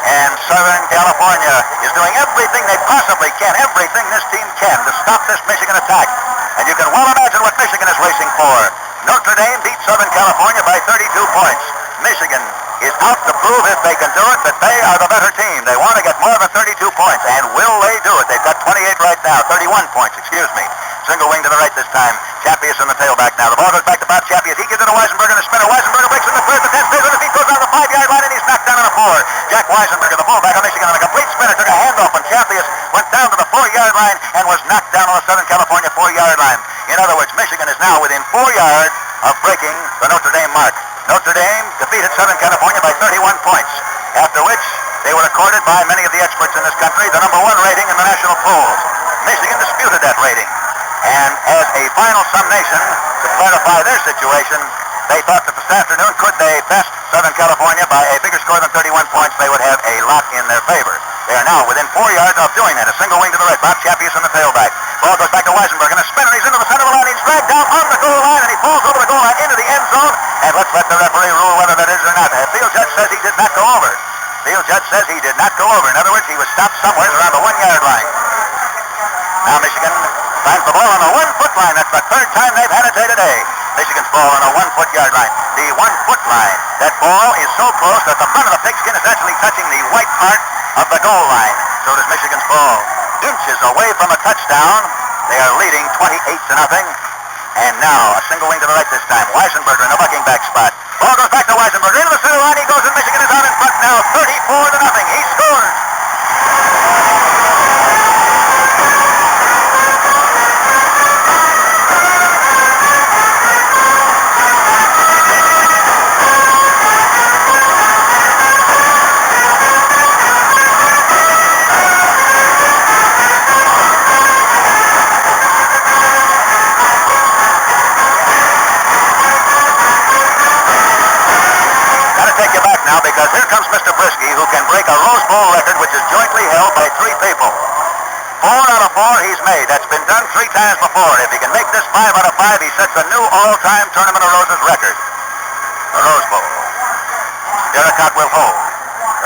And Southern California is doing everything they possibly can, everything this team can to stop this Michigan attack. And you can well imagine what Michigan is racing for. Notre Dame beat Southern California by 32 points. Michigan is out to prove, if they can do it, that they are the better team. They want to get more than 32 points, and will they do it? They've got 28 right now, 31 points, excuse me. Single wing to the right this time. Chappius in the tailback now. The ball goes back to Bob Chappius. He gives it to Weisenberger, the spinner. Weisenberger breaks in the third, the 10, stays on his feet, goes down the 5-yard line, and he's knocked down on a 4. Jack Weisenberger, the fullback of Michigan, on a complete spinner, took a handoff, and Chappius went down to the 4-yard line and was knocked down on the Southern California 4-yard line. In other words, Michigan is now within 4 yards of breaking the Notre Dame mark. Notre Dame defeated Southern California by 31 points, after which they were accorded by many of the experts in this country the #1 rating in the national polls. Michigan disputed that rating. And as a final summation to clarify their situation, they thought that this afternoon, could they best Southern California by a bigger score than 31 points, they would have a lot in their favor. They are now within 4 yards of doing that. A single wing to the right. Bob Chappius in the tailback. Ball goes back to Weisenberg, and a spinner. He's into the center of the line. He's dragged down on the goal line, and he falls over the goal line into the end zone. And let's let the referee rule whether that is or not. The field judge says he did not go over. Field judge says he did not go over. In other words, he was stopped somewhere around the 1-yard line. Now Michigan finds the ball on the 1-foot line. That's the third time they've had it here today. Michigan's ball on a 1-foot yard line. The 1-foot line. That ball is so close that the front of the pigskin is actually touching the white part of the goal line. So does Michigan's ball. Inches away from a touchdown. They are leading 28-0. And now a single wing to the right this time. Weisenberger in the bucking back spot. Ball goes back to Weisenberger. Into the center line he goes, and Michigan is out in front now, 34-0. He scores. Now, because here comes Mr. Brisky, who can break a Rose Bowl record, which is jointly held by 3 people. 4 out of 4 he's made. That's been done 3 times before. If he can make this 5 out of 5, he sets a new all-time Tournament of Roses record. The Rose Bowl. Derek Hutt will hold.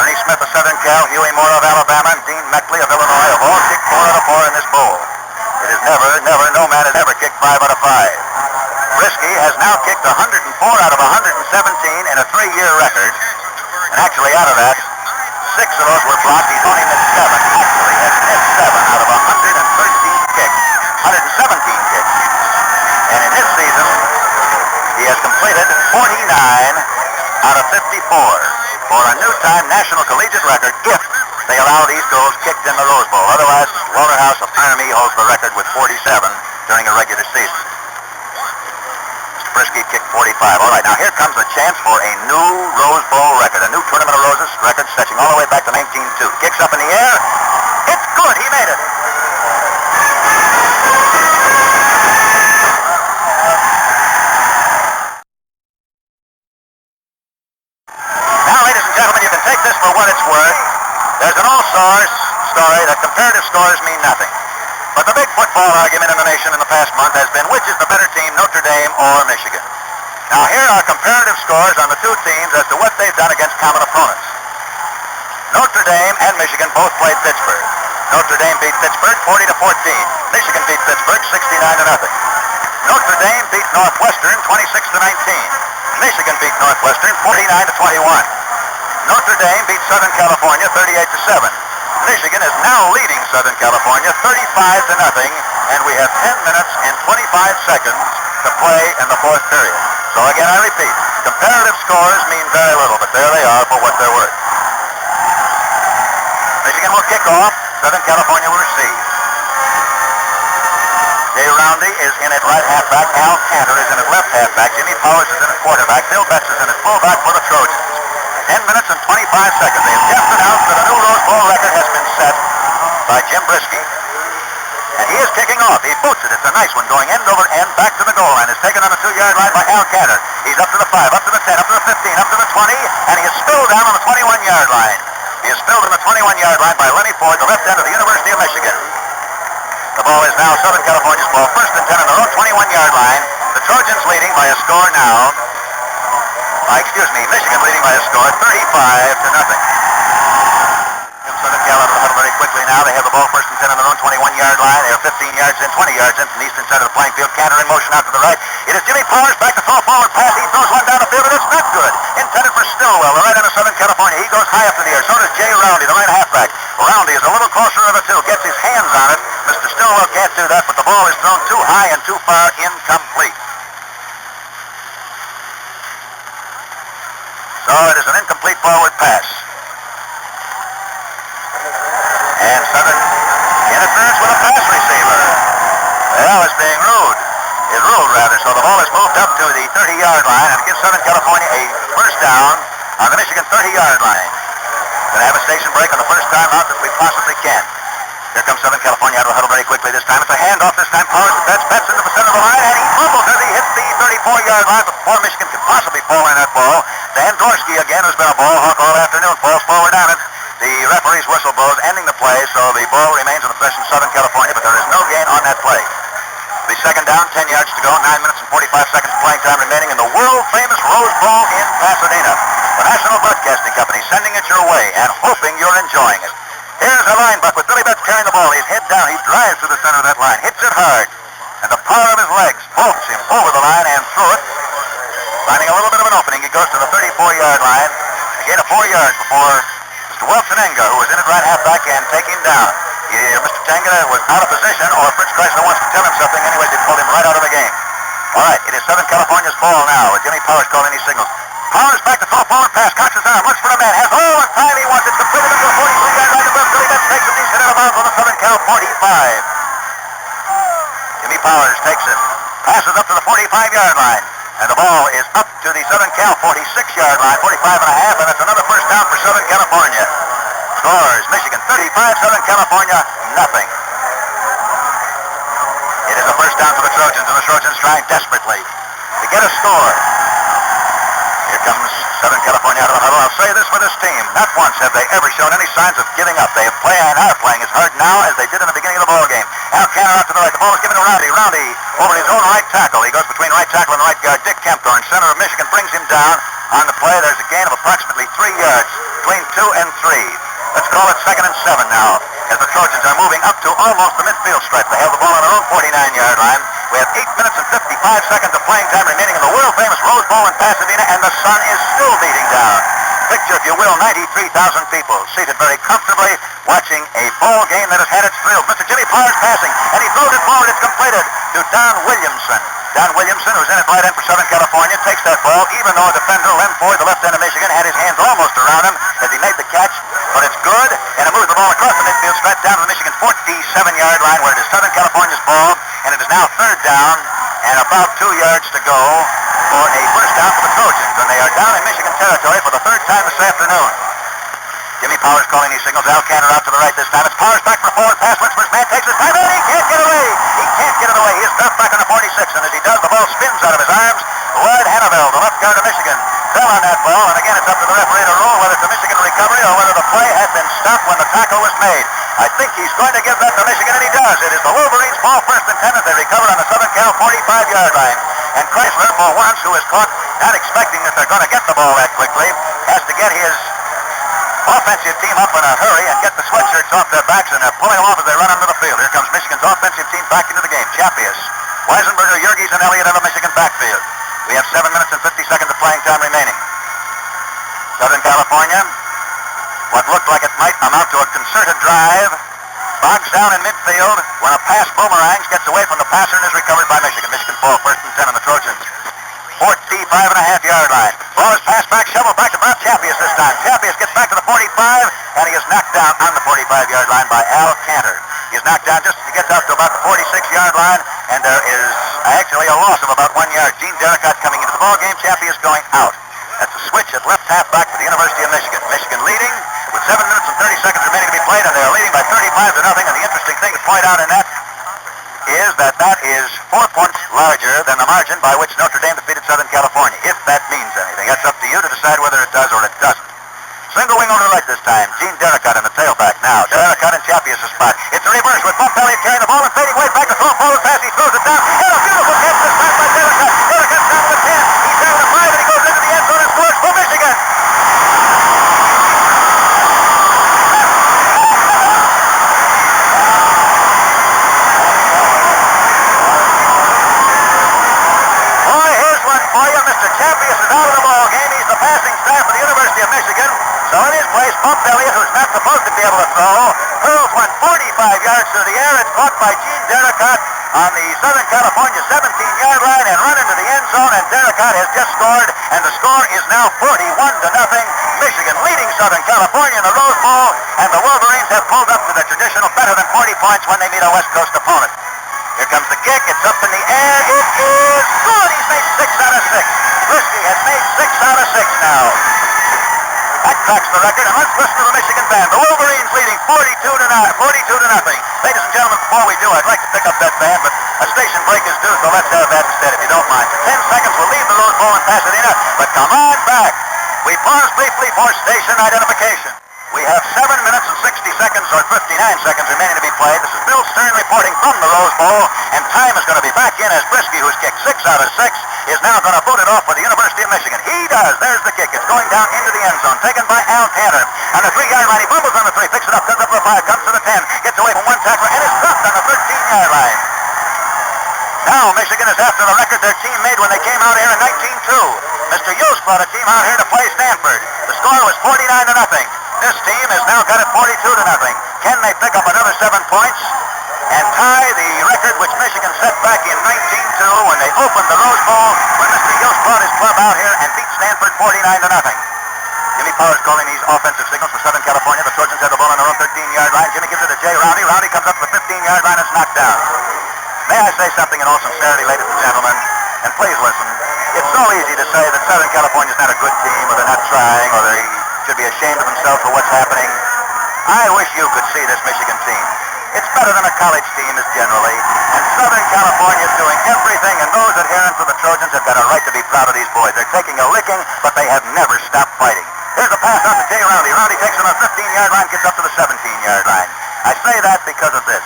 Ernie Smith of Southern Cal, Huey Moore of Alabama, and Dean Meckley of Illinois have all kicked 4 out of 4 in this bowl. It is no man has ever kicked 5 out of 5. Brisky has now kicked 104 out of 117 in a 3-year record. And actually out of that, 6 of those were blocked. He's only missed 7. Actually has missed 7 out of 113 kicks. 117 kicks. And in his season, he has completed 49 out of 54 for a new-time national collegiate record if they allow these goals kicked in the Rose Bowl. Otherwise, Walter House of Army holds the record with 47 during a regular season. Mr. Brisky kicked 45. All right, now here comes a chance for a new Rose Bowl record, a new Tournament of Roses record stretching all the way back to 1902. Kicks up in the air. It's good. He made it. Now, ladies and gentlemen, you can take this for what it's worth. There's an all-stars story that comparative scores mean nothing. But the big football argument in the nation in the past month has been which is the better team, Notre Dame or Michigan. Now here are comparative scores on the two teams as to what they've done against common opponents. Notre Dame and Michigan both played Pittsburgh. Notre Dame beat Pittsburgh 40-14. Michigan beat Pittsburgh 69-0. Notre Dame beat Northwestern 26-19. Michigan beat Northwestern 49-21. Notre Dame beat Southern California 38-7. Michigan is now leading Southern California 35-0, and we have 10 minutes and 25 seconds to play in the fourth period. So again, I repeat, comparative scores mean very little, but there they are for what they're worth. Michigan will kick off. Southern California will receive. Jay Roundy is in at right halfback. Al Cantor is in at left halfback. Jimmy Powers is in at quarterback. Bill Betts is in at fullback for the Trojans. 10 minutes and 25 seconds. They have just announced that a new Rose Bowl record has been set by Jim Brisky. And he is kicking off. He boots it. It's a nice one going end over end back to the goal line. It's taken on the 2-yard line by Al Cantor. He's up to the 5, up to the 10, up to the 15, up to the 20, and he is spilled down on the 21-yard line. He is spilled on the 21-yard line by Lenny Ford, the left end of the University of Michigan. The ball is now Southern California's ball. First and 10 on their own 21-yard line. The Trojans leading by a score now. Michigan leading by a score 35-0. Southern Cal out of the huddle very quickly now. They have the ball first and 10 on their own 21-yard line. They are 15 yards in, 20 yards in from the eastern side of the playing field. Cantor in motion out to the right. It is Jimmy Powers back to throw a forward pass. He throws one down the field, and it's not good. Intended for Stillwell, the right end of Southern California. He goes high up in the air. So does Jay Roundy, the right halfback. Roundy is a little closer of the two. Gets his hands on it. Mr. Stillwell can't do that, but the ball is thrown too high and too far, incomplete. So it is an incomplete forward pass. And Southern interference with a pass receiver. Well, it's being ruled. It's ruled, rather. So the ball is moved up to the 30-yard line and gives Southern California a first down on the Michigan 30-yard line. Going to have a station break on the first time out that we possibly can. Here comes Southern California out of the huddle very quickly this time. It's a handoff this time. Powers to Betts. Betts into the center of the line, and he fumbles as he hits the 34-yard line before Michigan can possibly fall in that ball. Dan Dorsky again, who's been a ball hawk all afternoon, falls forward on it. The referee's whistle blows, ending the play, so the ball remains in the possession of Southern California, but there is no gain on that play. The second down, 10 yards to go, 9 minutes and 45 seconds playing time remaining in the world-famous Rose Bowl in Pasadena. The National Broadcasting Company sending it your way and hoping you're enjoying it. Here's a line buck with Billy Betts carrying the ball. He's head down. He drives to the center of that line, hits it hard, and the power of his legs bolts him over the line and through it. Finding a little bit of an opening, he goes to the 34-yard line. Again, 4 yards before Mr. Waltonenga, who was in at right halfback, and take him down. Mr. Tenga was out of position, or Fritz Chrysler wants to tell him something. Anyways, they pulled him right out of the game. All right, it is Southern California's ball now, with Jimmy Powers calling these signals. Powers back to throw a forward pass. Cocks his arm, looks for a man, has all the time he wants. It's completed into the 43-yard line. The Billy Betts takes it. He's hit out of bounds on the Southern Cal 45. Jimmy Powers takes it, passes up to the 45-yard line. And the ball is up to the Southern Cal 46-yard line, 45 and a half, and that's another first down for Southern California. Scores, Michigan 35, Southern California nothing. It is a first down for the Trojans, and the Trojans trying desperately to get a score. Here comes Southern California out of the huddle. I'll say this for this team. Not once have they ever shown any signs of giving up. They play and are playing as hard now as they did in the beginning of the ball game. Al Cantor out to the right. The ball is given to Roundy. Roundy over his own right tackle. He goes between right tackle and right guard. Dick Kempthorne, center of Michigan, brings him down. On the play, there's a gain of approximately 3 yards, between 2 and 3. Let's call it 2nd and 7 now. as the Trojans are moving up to almost the midfield stripe. They have the ball on their own 49-yard line. We have 8 minutes and 55 seconds of playing time remaining in the world-famous Rose Bowl in Pasadena, and the sun is still beating down. Picture, if you will, 93,000 people seated very comfortably watching a ball game that has had its thrills. Mr. Jimmy Powers passing, and he throws it forward. It's completed to Don Williamson. Don Williamson, who's in at right end for Southern California, takes that ball, even though a defender, Len Ford, the left end of Michigan, had his hands almost around him as he made the catch. But it's good, and it moves the ball across the midfield stripe down to the Michigan 47-yard line, where it is Southern California's ball, and it is now third down and about 2 yards to go for a first down for the Trojans, and they are down in Michigan territory for the third time this afternoon. Jimmy Powers calling these signals. Al Cantor out to the right this time. It's Powers back for a forward pass. Looks for his man. Takes his time. And he can't get away. He can't get it away. He is dropped back on the 46. And as he does, the ball spins out of his arms. Lloyd Hannaville, the left guard of Michigan, fell on that ball. And again, it's up to the referee to rule whether it's a Michigan recovery or whether the play had been stopped when the tackle was made. I think he's going to give that to Michigan, and he does. It is the Wolverines' ball, first and 10 as they recover on the Southern Cal 45-yard line. And Chrysler, for once, who is caught not expecting that they're going to get the ball that quickly, has to get his offensive team up in a hurry and get the sweatshirts off their backs, and they're pulling them off as they run onto the field. Here comes Michigan's offensive team back into the game. Chapius, Weisenberger, Yergis, and Elliott in the Michigan backfield. We have 7 minutes and 50 seconds of playing time remaining. Southern California, what looked like it might amount to a concerted drive, bogs down in midfield when a pass boomerangs, gets away from the passer, and is recovered by Michigan. Michigan ball, first and 10 on the Trojans. 45.5-yard line. Ball is passed back, shoveled back to Bob Chapius this time. Chapius gets back to the 45, and he is knocked down on the 45-yard line by Al Cantor. He is knocked down just as he gets out to about the 46-yard line, and there is actually a loss of about 1 yard. Gene Derricott coming into the ball game. Chapius going out. That's a switch at left halfback for the University of Michigan. Michigan leading with 7 minutes and 30 seconds remaining to be played, and they are leading by 35-0. And the interesting thing to point out in that is that that is 4 points larger than the margin by which Notre Dame defeated Southern California, if that means anything. That's up to you to decide whether it does or it doesn't. Single wing on the right this time. Gene Derricott in the tailback now. Derricott in Chapius' spot. It's a reverse with Bump Elliott carrying the ball and fading way back to throw forward pass. He throws it down. And a beautiful catch this time by Derricott. Derricott's down to the 10. He's down to the 5, and he goes into the end zone and scores for Michigan. Chapius is out of the ball game. He's the passing star for the University of Michigan. So in his place, Bump Elliott, who's not supposed to be able to throw, hurls one 45 yards through the air. It's caught by Gene Derricott on the Southern California 17-yard line and run into the end zone. And Derricott has just scored, and the score is now 41-0. Michigan leading Southern California in the Rose Bowl, and the Wolverines have pulled up to the traditional better than 40 points when they meet a West Coast opponent. Here comes the kick. It's up in the air. It is good. He's made 6 out of 6. Brisky has made 6 out of 6 now. That cracks the record, and let's listen to the Michigan band. The Wolverines leading 42-0. Ladies and gentlemen, before we do, I'd like to pick up that band, but a station break is due, so let's have that instead, if you don't mind. 10 seconds will leave the Rose Bowl in Pasadena, but come on back. We pause briefly for station identification. We have 7 minutes and 60 seconds, or 59 seconds remaining to be played. This is Bill Stern reporting from the Rose Bowl, and time is going to be back in as Brisky, who's kicked 6 out of 6, is now going to boot it off for the University of Michigan. He does. There's the kick. It's going down into the end zone, taken by Al Cantor. On the 3-yard line, he bubbles on the 3, picks it up, comes up to the 5, comes to the 10, gets away from one tackler, and is dropped on the 13-yard line. Now Michigan is after the record their team made when they came out here in 1902. Mr. Yost brought a team out here to play Stanford. The score was 49-0. This team has now got it 42-0. Can they pick up another 7 points and tie the record which Michigan set back in 1902 when they opened the Rose Bowl, when Mr. Yost brought his club out here and beat Stanford 49-0. Jimmy Powers calling these offensive signals for Southern California. The Trojans have the ball on their own 13-yard line. Jimmy gives it to Jay Rowdy. Rowdy comes up to the 15-yard line and is knocked down. May I say something in all sincerity, ladies and gentlemen? And please listen. It's so easy to say that Southern California's not a good team, or they're not trying, or they should be ashamed of themselves for what's happening. I wish you could see this Michigan team. It's better than a college team is generally, and Southern California is doing everything, and those adherents of the Trojans have got a right to be proud of these boys. They're taking a licking, but they have never stopped fighting. Here's a pass out to Jay Rowdy. Rowdy takes it on the 15-yard line, gets up to the 17-yard line. I say that because of this.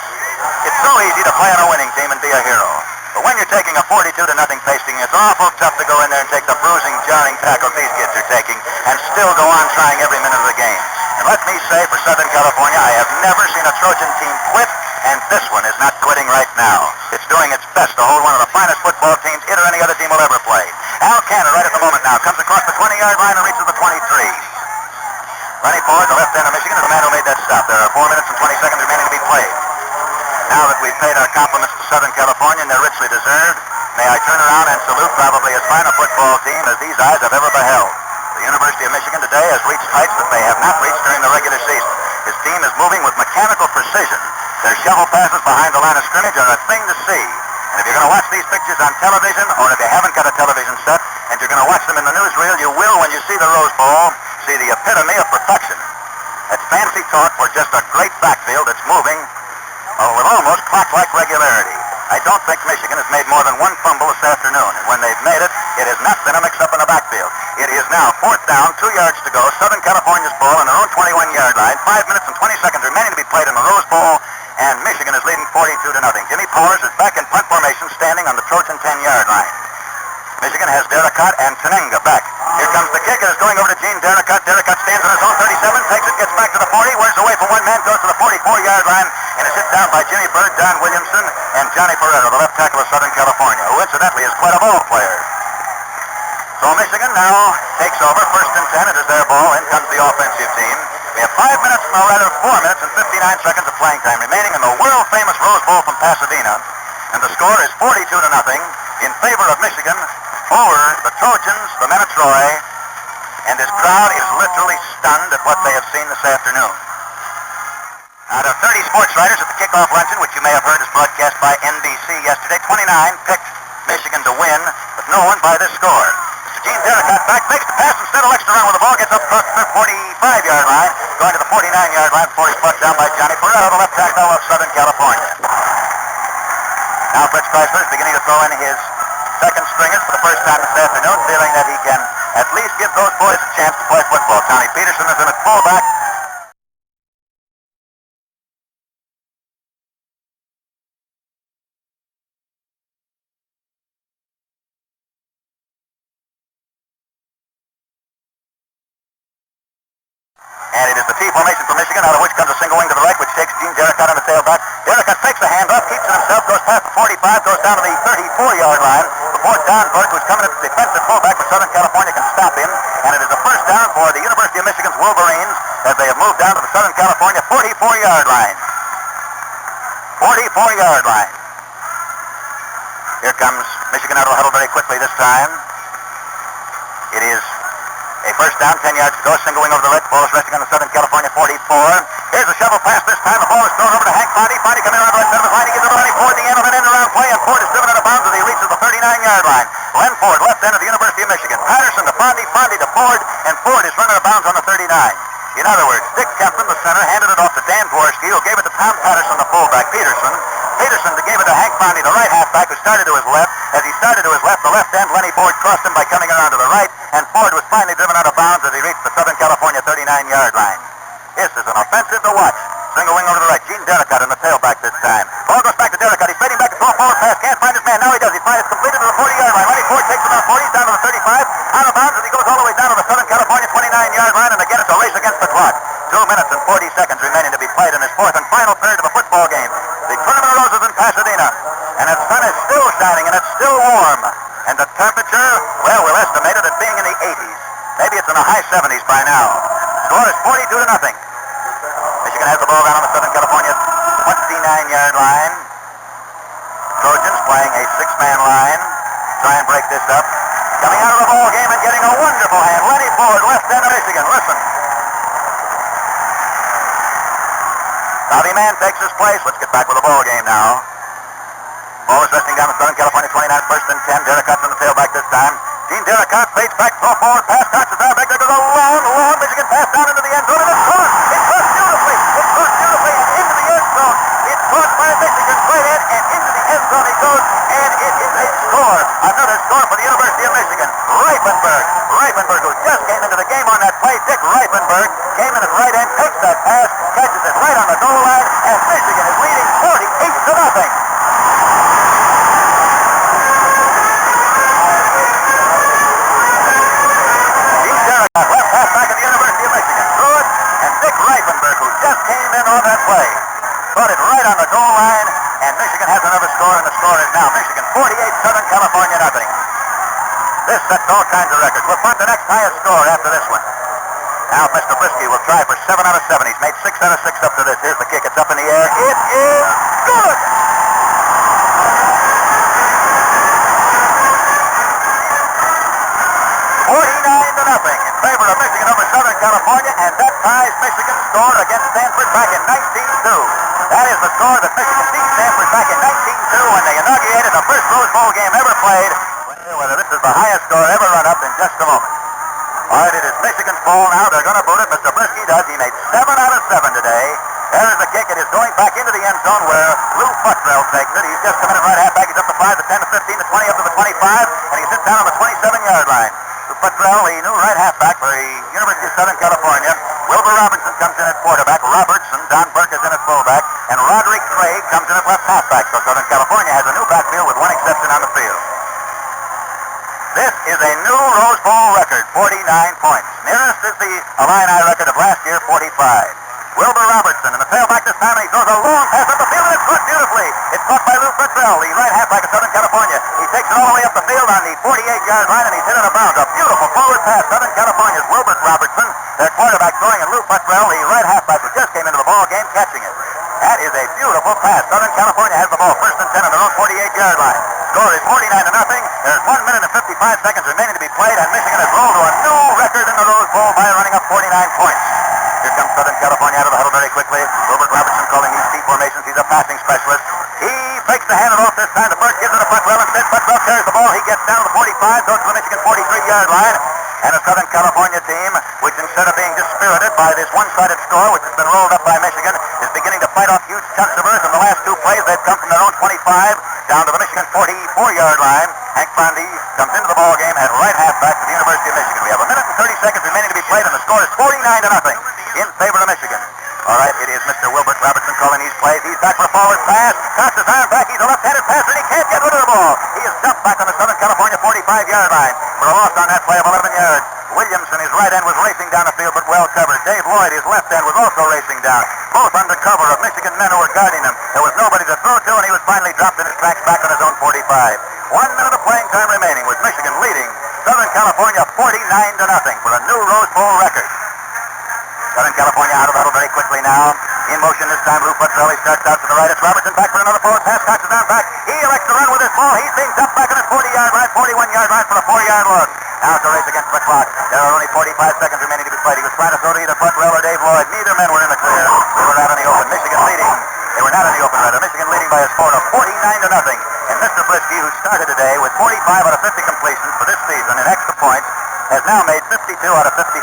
It's so easy to play on a winning team and be a hero. But when you're taking a 42-0 pasting, it's awful tough to go in there and take the bruising, jarring tackles these kids are taking and still go on trying every minute of the game. And let me say for Southern California, I have never seen a Trojan team quit, and this one is not quitting right now. It's doing its best to hold one of the finest football teams it or any other team will ever play. Al Cannon right at the moment now comes across the 20-yard line and reaches the 23. Running forward, the left end of Michigan is the man who made that stop. There are 4 minutes and 20 seconds remaining to be played. Now that we've paid our compliments to Southern California, and they're richly deserved, may I turn around and salute probably as fine a football team as these eyes have ever beheld. The University of Michigan today has reached heights that they have not reached during the regular season. His team is moving with mechanical precision. Their shovel passes behind the line of scrimmage are a thing to see. And if you're going to watch these pictures on television, or if you haven't got a television set, and you're going to watch them in the newsreel, you will, when you see the Rose Bowl, see the epitome of perfection. That's fancy talk for just a great backfield that's moving with almost clock-like regularity. I don't think Michigan has made more than one fumble this afternoon, and when they've made it, it has not been a mix-up in the backfield. It is now 4th down, 2 yards to go, Southern California's ball on their own 21-yard line, 5 minutes and 20 seconds remaining to be played in the Rose Bowl, and Michigan is leading 42-0. Jimmy Powers is back in punt formation, standing on the Trojan 10-yard line. Michigan has Derricott and Tenenga back. Here comes the kick, and it's going over to Gene Derricott. Derricott stands on his own 37, takes it, gets back to the 40, wears away from one man, goes to the 44-yard line, and is hit down by Jimmy Bird, Don Williamson, and Johnny Ferrero, the left tackle of Southern California, who incidentally is quite a ball player. So Michigan now takes over, 1st and 10. It is their ball. In comes the offensive team. We have 5 minutes, or rather 4 minutes and 59 seconds of playing time remaining in the world-famous Rose Bowl from Pasadena, and the score is 42-0 in favor of Michigan over the Trojans, the men of Troy, and this crowd is literally stunned at what they have seen this afternoon. Out of 30 sports writers at the kickoff luncheon, which you may have heard is broadcast by NBC yesterday, 29 picked Michigan to win, but no one by this score. Mr. Gene Derricott back, makes the pass instead of extra run with the ball, gets up across the 45-yard line, going to the 49-yard line before he's plucked down by Johnny Ferrero, the left tackle of Southern California. Now Fritz Chrysler is beginning to throw in his second stringers for the first time this afternoon, feeling that he can at least give those boys a chance to play football. Tommy Peterson is in at fullback. And it is the T formation for Michigan, out of which comes a single wing to the right, which takes Gene Derricott on the tailback. Derricott fakes the handoff, keeps it himself, goes past the 45, goes down to the 34-yard line before Don Burke, who's coming at the defensive fullback for Southern California, can stop him. And it is a first down for the University of Michigan's Wolverines as they have moved down to the Southern California 44-yard line. 44-yard line. Here comes Michigan out of the huddle very quickly this time. It is a first down, 10 yards to go, single wing over the right, the ball is resting on the Southern California 44. Here's a shovel pass this time, the ball is thrown over to Hank Fondy. Fondy coming around the right side of the line, he gives it to Lenny Ford, the end of an end-around play, and Ford is driven out of bounds as he reaches the 39-yard line. Len Ford, left end of the University of Michigan. Patterson to Fondy, Fondy to Ford, and Ford is run out of bounds on the 39. In other words, Dick Kempton, the center, handed it off to Dan Dvorsky, who gave it to Tom Patterson, the fullback. Peterson gave it to Hank Fondy, the right halfback, who started to his left. As he started to his left, the left end, Lenny Ford, crossed him by coming around to the right, and Ford was finally driven out of bounds as he reached the Southern California 39-yard line. This is an offensive to watch. Single wing over to the right. Gene Derricott in the tailback this time. Ball goes back to Derricott. He's fading back to throw forward pass. Can't find his man. Now he does. He finds it completed to the 40-yard line. Lenny Ford takes it on 40. He's down to the 35. Out of bounds as he goes all the way down to the Southern California 29-yard line. And again, it's a race against the clock. 2 minutes and 40 seconds remaining to be played in this fourth and final period of the football game. The Tournament of Roses in Pasadena. And the sun is still shining and it's still warm. And the temperature, well, we'll estimate it at being in the 80s. Maybe it's in the high 70s by now. Score is 42-0. Michigan has the ball down on the Southern California 29-yard line. Trojans playing a 6-man line. Try and break this up. Coming out of the ball game and getting a wonderful hand. Lenny Ford, left end of Michigan. Listen. Bobby Mann takes his place. Let's get back with the ball game now. Ball is resting down the Southern California 29, 1st and 10. Derricott's on the tailback this time. Gene Derricott fades back, throw forward, pass, touches down, back there goes a long Michigan pass down into the end zone, and it's caught. It's caught beautifully. It's caught beautifully into the end zone. It's caught by Michigan right in, and into the end zone he goes, and it is a score. Another score for the University of Michigan. Reifenberg, who just came into the game on that play. Dick Reifenberg came in at right end, takes that pass, catches it right on the goal line, and Michigan is leading 48-0. Left halfback of the University of Michigan. Threw it, and Dick on that play. Put it right on the goal line, and Michigan has another score, and the score is now Michigan 48, Southern California nothing. This sets all kinds of records. We'll find the next highest score after this one. Now Mr. Brisky will try for 7 out of 7. He's made 6 out of 6 up to this. Here's the kick. It's up in the air. It is good! 49-0 in favor of Michigan over Southern California, and that ties Michigan's score against Stanford back in 1902. That is the score that Michigan beat Stanford back in 1902 when they inaugurated the first Rose Bowl game ever played. Whether this is the highest score ever run up in just a moment. All right, it is Michigan's ball now. They're going to boot it. Mr. Brisky does. He made 7 out of 7 today. There's the kick. It is going back into the end zone where Lou Futrell takes it. He's just come in at right halfback. He's up to 5, to 10, to 15, to 20, up to the 25, and he sits down on the 27-yard line. Lou Futrell, the new right halfback for the University of Southern California. Wilbur Robinson comes in at quarterback. Robertson, Don Burke is in at fullback, and Roderick Craig comes in at left halfback. So Southern California has a new backfield with one exception on the field. This is a new Rose Bowl record, 49 points. Nearest is the Illini record of last year, 45. Wilbur Robertson, and the tailback this time, and he throws a long pass up the field, and it's caught beautifully. It's caught by Lou Futrell, the right halfback of Southern California. He takes it all the way up the field on the 48-yard line, and he's hit it out of bounds. A beautiful forward pass. Southern California's Wilbur Robertson, their quarterback throwing, and Lou Futrell, the right halfback who just came into the ball game, catching it. That is a beautiful pass. Southern California has the ball first and 10 on their own 48-yard line. Score is 49-0. There's 1 minute and 55 seconds remaining to be played, and Michigan has rolled to a new record in the Rose Bowl by running up 49 points. Here comes Southern California out of the huddle very quickly. Wilbur Robertson calling these T formations. He's a passing specialist. He fakes the handoff this time to Burke, gives it to Futrell, and Futrell carries the ball. He gets down to the 45, goes to the Michigan 43-yard line. And a Southern California team, which instead of being dispirited by this one-sided score, which has been rolled up by Michigan, is beginning to fight off huge chunks of earth. In the last 2 plays, they've come from their own 25 down to the Michigan 44-yard line. Hank Fondy comes into the ball game at right halfback for the University of Michigan. We have 1 minute and 30 seconds remaining to be played, and the score is 49-0 in favor of Michigan. All right, it is Mr. Wilbert Robertson calling these plays. He's back for a forward pass. Cocks his arm back. He's a left-handed passer, and he can't get rid of the ball. He is dumped back on the Southern California 45-yard line for a loss on that play of 11 yards. Williamson, his right end, was racing down the field, but well covered. Dave Lloyd, his left end, was also racing down. Both under cover of Michigan men who were guarding him. There was nobody to throw to, and he was finally dropped in his tracks back on his own 45. 1 minute of playing time remaining, with Michigan leading Southern California 49-0 for a new Rose Bowl record. Southern California out of the huddle very quickly now. In motion this time, Lou Futrell. He starts out to the right. It's Robertson back for another forward pass. Cocks it down back. He elects to run with his ball. He's being dumped back on his 40-yard line, 41-yard line for a 4-yard loss. Now it's a race against the clock. There are only 45 seconds remaining to be played. He was trying to throw to either Futrell or Dave Lloyd. Neither men were in the clear. They were out in the open. Michigan leading. They were not in the open, rather. Michigan leading by a score of 49-0. And Mr. Brisky, who started today with 45 out of 50 completions for this season in extra points, has now made 52 out of 57.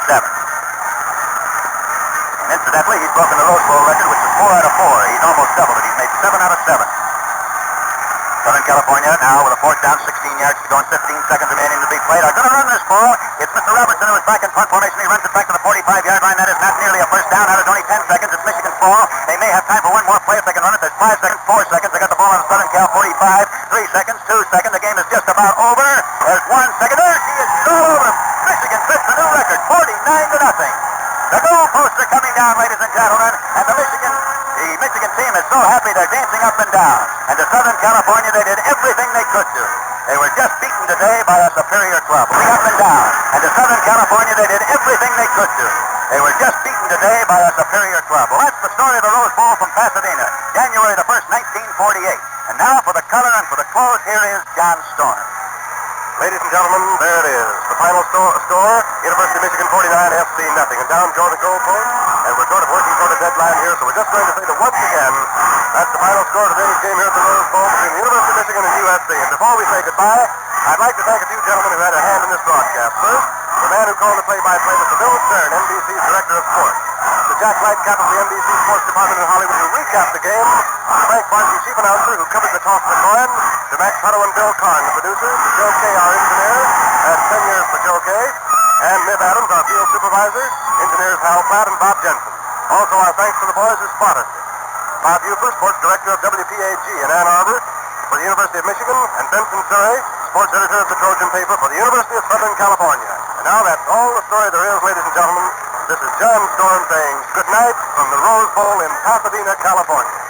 And incidentally, he's broken the Rose Bowl record, which is 4 out of 4. He's almost doubled it. He's made 7 out of 7. Southern California now with a 4th down, 16 yards to go, and 15 seconds remaining to be played. Are going to run this ball. It's Mr. Robertson who is back in punt formation. He runs it back to the 45-yard line. That is not nearly a first down. That is only 10 seconds. It's Michigan's ball. They may have time for one more play if they can run it. There's 5 seconds, 4 seconds. They got the ball on the Southern Cal 45. 3 seconds, 2 seconds. The game is just about over. There's 1 second. There she is. All over him. Michigan sets the new record, 49-0. The goalposts are coming down, ladies and gentlemen, and the Michigan team is so happy they're dancing up and down. And to Southern California, they did everything they could do. They were just beaten today by a superior club, up and down. And to Southern California, they did everything they could do. They were just beaten today by a superior club. Well, that's the story of the Rose Bowl from Pasadena, January the 1st, 1948. And now for the color and for the close, here is John Storm. Ladies and gentlemen, there it is. The final score, University of Michigan 49, FC nothing. And down go the goalposts, and we're sort of working toward a deadline here, so we're just going to say that once again, that's the final score of today's game here at the Rose Bowl between the University of Michigan and USC. And before we say goodbye, I'd like to thank a few gentlemen who had a hand in this broadcast. First, the man who called the play-by-play, Mr. Bill Stern, NBC's Director of Sports. Mr. Jack Lightcap of the NBC Sports Department in Hollywood, who recapped the game. Mr. Frank Barnes, Chief Announcer, who covered the toss of the coin. To Max Hutto and Bill Carn, the producers. To Joe Kay, our engineer. That's 10 years for Joe Kay. And Miff Adams, our field supervisor. Engineers Hal Platt and Bob Jensen. Also, our thanks to the boys who spotted us. Bob Ufer, Sports Director of WPAG in Ann Arbor for the University of Michigan. And Benson Surrey, Sports Editor of the Trojan Paper for the University of Southern California. And now that's all the story there is, ladies and gentlemen. This is John Storm saying good night from the Rose Bowl in Pasadena, California.